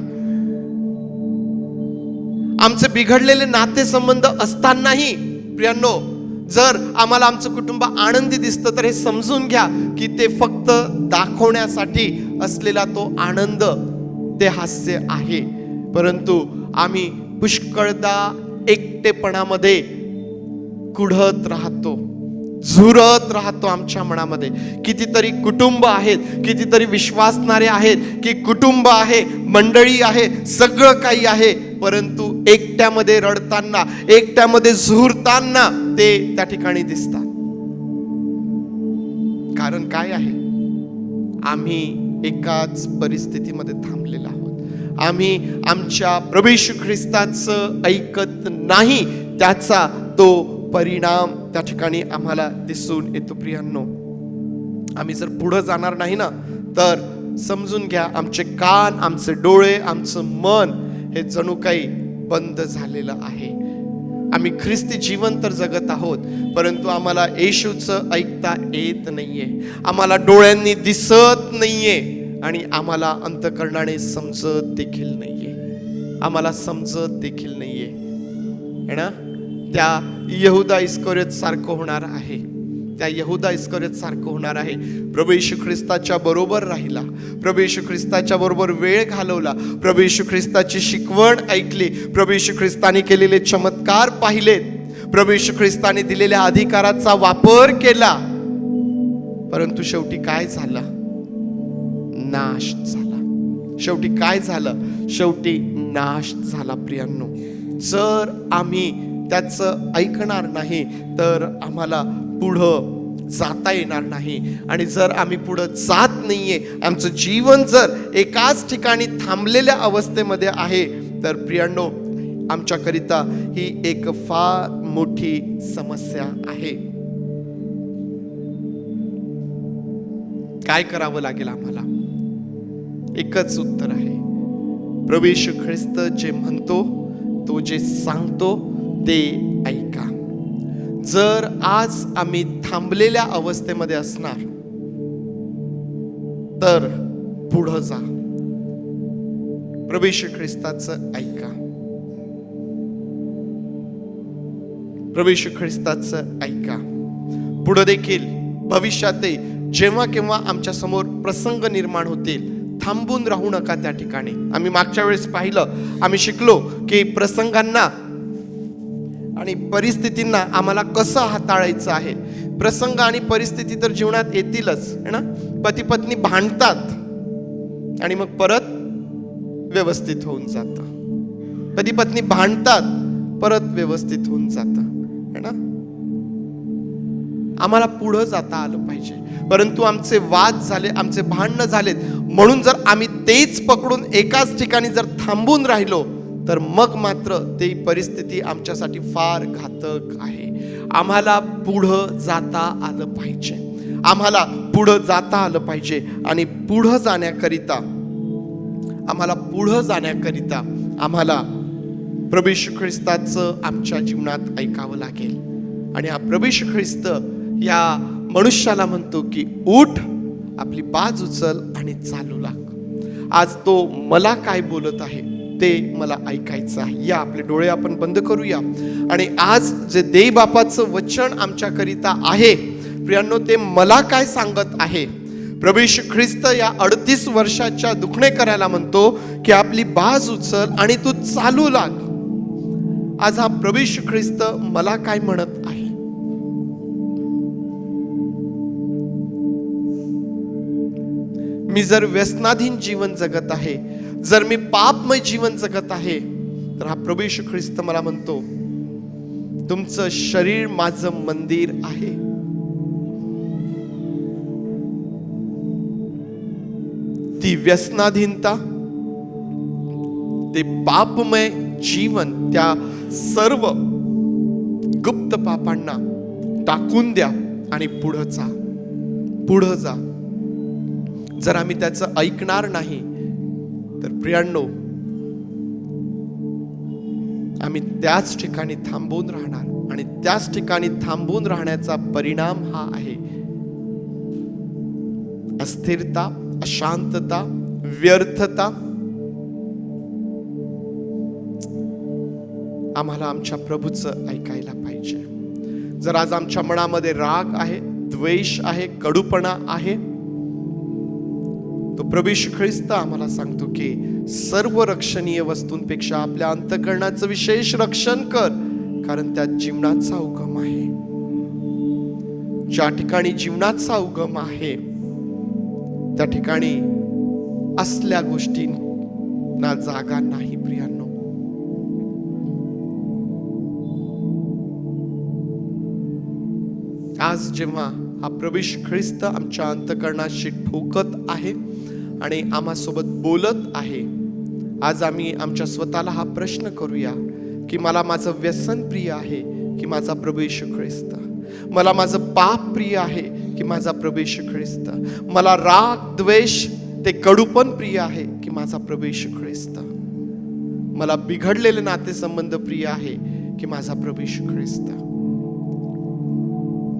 [SPEAKER 1] आमचे बिघडलेले नातेसंबंध असतानाही प्रियांनो, जर आम्हाला आमचं कुटुंब आनंदी दिसतं तर हे समजून घ्या की ते फक्त दाखवण्यासाठी असलेला तो आनंद, ते हास्य आहे. परंतु आम्ही पुष्कळदा एकटेपणामध्ये कुढत राहतो, झुरत राहतो. आमच्या मनामध्ये कितीतरी कुटुंब आहेत, कितीतरी विश्वासणारे आहेत, की कुटुंब आहे, मंडळी आहे, सगळं काही आहे, परंतु एकट्यामध्ये रडताना, एकट्यामध्ये झुरताना ते त्या ठिकाणी दिसतात. कारण काय आहे? आम्ही एकाच परिस्थितीमध्ये थांबलेलो आहोत. आम्ही आमच्या प्रभू येशू ख्रिस्ताचं ऐकत नाही, त्याचा तो परिणाम त्या ठिकाणी आम्हाला दिसून येतो. प्रियांनो, आम्ही जर पुढं जाणार नाही ना, तर समजून घ्या आमचे कान, आमचे डोळे, आमचं मन हे जणू काही बंद झालेलं आहे. आम्ही ख्रिस्ती जीवन तर जगत आहोत, परंतु आम्हाला येशूचं ऐकता येत नाहीये, आम्हाला डोळ्यांनी दिसत नाहीये आणि आम्हाला अंतकरणाने समजत देखील नाहीये, आम्हाला समजत देखील नाहीये है ना. त्या यहुदा इस्करियोत सारखं होणार आहे, त्या यहुदा इस्करियोत सारखं होणार आहे. प्रभू येशू ख्रिस्ताच्या बरोबर राहिला, प्रभू येशू ख्रिस्ताच्या बरोबर वेळ घालवला, प्रभू येशू ख्रिस्ताची शिकवण ऐकली, प्रभू येशू ख्रिस्ताने केलेले चमत्कार पाहिलेत, प्रभू येशू ख्रिस्ताने दिलेल्या अधिकाराचा वापर केला, परंतु शेवटी काय झालं? नाश झाला. शेवटी काय झालं? शेवटी नाश झाला. प्रियांनो, जर आम्ही त्याचं ऐकणार नाही तर आम्हाला पुढं जाता येणार नाही. आणि जर आम्ही पुढं जात नाहीये, आमचं जीवन जर एकाच ठिकाणी थांबलेल्या अवस्थेमध्ये आहे, तर प्रियांनो, आमच्याकरिता ही एक फार मोठी समस्या आहे. काय करावं लागेल आम्हाला? एकच उत्तर आहे. प्रभू येशू ख्रिस्त जे म्हणतो, तो जे सांगतो ते ऐका. जर आज आम्ही थांबलेल्या अवस्थेमध्ये असणार तर पुढं जा, प्रभू येशू ख्रिस्ताचं ऐका, प्रभू येशू ख्रिस्ताचं ऐका. पुढं देखील भविष्यातही जेव्हा केव्हा आमच्या समोर प्रसंग निर्माण होतील, थांबून राहू नका त्या ठिकाणी. आम्ही मागच्या वेळेस पाहिलं, आम्ही शिकलो की प्रसंगांना आणि परिस्थितींना आम्हाला कसं हाताळायचं आहे. प्रसंग आणि परिस्थिती तर जीवनात येतीलच है ना. पती पत्नी भांडतात आणि मग परत व्यवस्थित होऊन जातं, पती पत्नी भांडतात परत व्यवस्थित होऊन जातं है ना. आम्हाला पुढं जाता आलं पाहिजे, परंतु आमचे वाद झाले, आमचे भांडणं झालेत म्हणून जर आम्ही तेच पकडून एकाच ठिकाणी जर थांबून राहिलो तर मग मात्र ती परिस्थिती आमच्यासाठी फार घातक आहे. आम्हाला पुढं जाता आलं पाहिजे, आम्हाला पुढं जाता आलं पाहिजे. आणि पुढं जाण्याकरिता आम्हाला प्रभू येशू ख्रिस्ताचं आमच्या जीवनात ऐकावं लागेल. आणि हा प्रभू येशू ख्रिस्त या मनुष्याला म्हणतो की उठ, आपली बाज उचल आणि चालू लाग. आज तो मला काय बोलत आहे ते मला ऐकायचं आहे. या आपले डोळे आपण बंद करूया आणि आज जे देव बापाचं वचन आमच्याकरिता आहे, प्रियांनो, ते मला काय सांगत आहे. प्रभू येशू ख्रिस्त या 38 वर्षाच्या दुखणे करायला म्हणतो की आपली बाज उचल आणि तू चालू लाग. आज हा प्रभू येशू ख्रिस्त मला काय म्हणत आहे? मी जर व्यसनाधीन जीवन जगत आहे, जर मी पापमय जीवन जगत आहे, तर हा प्रभू येशू ख्रिस्त मला म्हणतो तुमचं शरीर माझं मंदिर आहे. ती व्यसनाधीनता, ते पापमय जीवन, त्या सर्व गुप्त पापांना टाकून द्या आणि पुढं जा. जर आम्ही त्याचं ऐकणार नाही तर प्रियांनो, आम्ही त्याच ठिकाणी थांबून राहणार आणि त्याच ठिकाणी थांबून राहण्याचा परिणाम हा आहे अस्थिरता, अशांतता, व्यर्थता. आम्हाला आमच्या प्रभूचं ऐकायला पाहिजे. जर आज आमच्या मनामध्ये राग आहे, द्वेष आहे, कडूपणा आहे, तो प्रभू येशू ख्रिस्त आम्हाला सांगतो की सर्व रक्षणीय वस्तूंपेक्षा आपल्या अंतःकरणाचं विशेष रक्षण कर, कारण त्यात जीवनाचा उगम आहे. ज्या ठिकाणी जीवनाचा उगम आहे त्या ठिकाणी असल्या गोष्टींना जागा नाही. प्रियांनो, आज जेव्हा हा प्रभू येशू ख्रिस्त आमच्या अंतःकरणाशी ठोकत आहे आणि आम्हासोबत बोलत आहे, आज आम्ही आमच्या स्वतःला हा प्रश्न करूया की मला माझं व्यसन प्रिय आहे की माझा प्रभू येशू ख्रिस्त? मला माझं पाप प्रिय आहे की माझा प्रभू येशू ख्रिस्त. मला राग द्वेष ते कडूपण प्रिय आहे की माझा प्रभू येशू ख्रिस्त. मला बिघडलेले नातेसंबंध प्रिय आहे की माझा प्रभू येशू ख्रिस्त.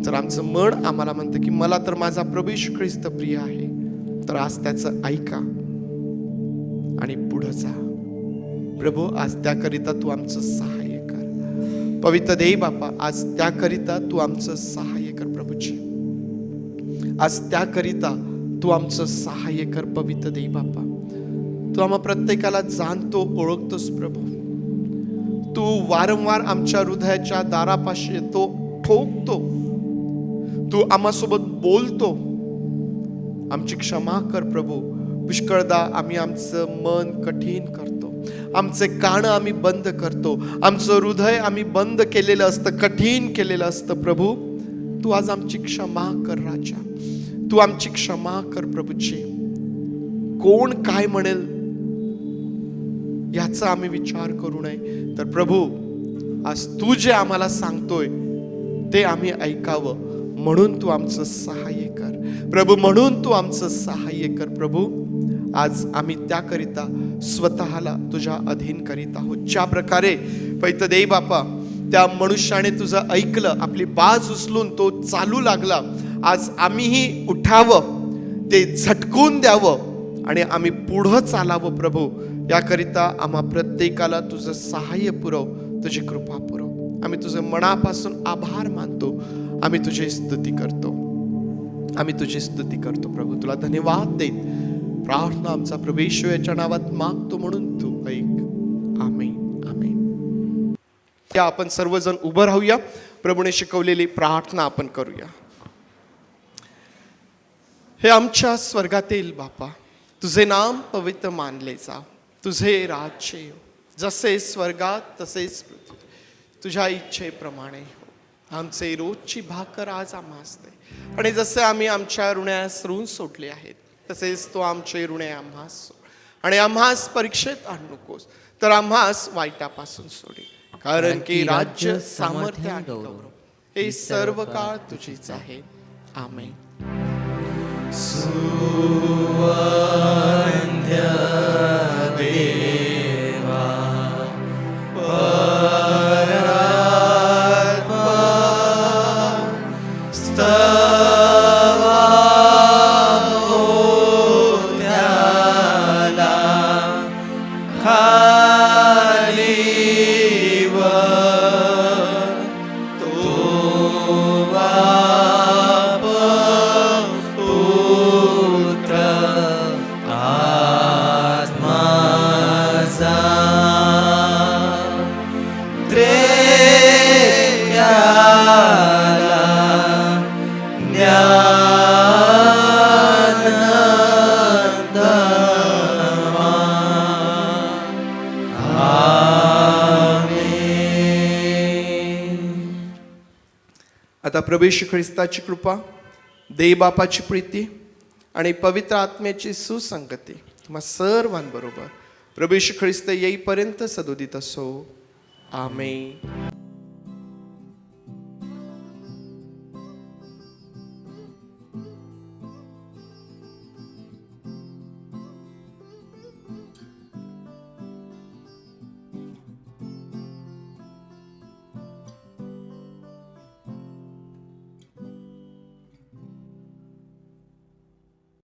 [SPEAKER 1] जर आमचं मन आम्हाला म्हणतं की मला तर माझा प्रभू येशू ख्रिस्त प्रिय आहे, तर आज त्याचं ऐका आणि पुढे जा. प्रभू आज त्याकरिता तू आमचं सहाय्य कर. पवित्र देव बापा, आज त्याकरिता तू आमचं सहाय्य कर प्रभूजी. आज त्याकरिता तू आमचं सहाय्य कर पवित्र देव बापा. तू आम्हा प्रत्येकाला जाणतो, ओळखतोस प्रभू. तू वारंवार आमच्या हृदयाच्या दारापाशी येतो, ठोकतो. तू आम्हासोबत बोलतो. आमची क्षमा कर प्रभू. पुष्कळदा आम्ही आमचं मन कठीण करतो, आमचे कान आम्ही बंद करतो, आमचं हृदय आम्ही बंद केलेलं असतं, कठीण केलेलं असतं. प्रभू तू आज आमची क्षमा कर राजा. तू आमची क्षमा कर प्रभूजी. कोण काय म्हणेल याचा आम्ही विचार करू नये, तर प्रभू आज तू जे आम्हाला सांगतोय ते आम्ही ऐकावं, म्हणून तू आमचं सहाय्य कर प्रभू. म्हणून तू आमचं सहाय्य कर प्रभू. आज आम्ही त्याकरिता स्वतःला तुझ्या अधीन करीत आहोत. ज्या प्रकारे पवित्र देव बापा त्या मनुष्याने तुझं ऐकलं, आपली बाज उचलून तो चालू लागला, आज आम्हीही उठावं, ते झटकून द्यावं आणि आम्ही पुढं चालावं प्रभू. याकरिता आम्हा प्रत्येकाला तुझं सहाय्य पुरव, तुझी कृपा पुरव. आम्ही तुझं मनापासून आभार मानतो. आम्ही तुझी स्तुती करतो. आम्ही तुझी स्तुती करतो प्रभू. तुला धन्यवाद देत प्रार्थना आमचा प्रभू येशू याच्या नावात मागतो, म्हणून तू ऐक. आमेन आमेन. त्या आपण सर्वजण उभं राहूया. प्रभूने शिकवलेली प्रार्थना आपण करूया. हे आमच्या स्वर्गातील बापा, तुझे नाम पवित्र मानले जा. तुझे राज्य येऊ, जसे स्वर्गात तसेच पृथ्वीत. तुझ्या इच्छेप्रमाणे हो. आमचे रोजची भाकर आज आम्हास दे, आणि जसे आम्ही आमच्या ऋण्यास ऋण सोडले आहेत, तसेच तो आमचे ऋणे आम्हास सोड. आणि आम्हास परीक्षेत आणू नकोस, तर आम्हास वाईटापासून सोडी. कारण की राज्य, सामर्थ्य आणि गौरव हे सर्व काळ तुझीच आहे. आमेन. आता प्रभू येशू ख्रिस्ताची कृपा, देव बापाची प्रीती आणि पवित्र आत्म्याची सुसंगती तुम्हा सर्वांबरोबर प्रभू येशू ख्रिस्त येईपर्यंत सदोदित असो. आमेन.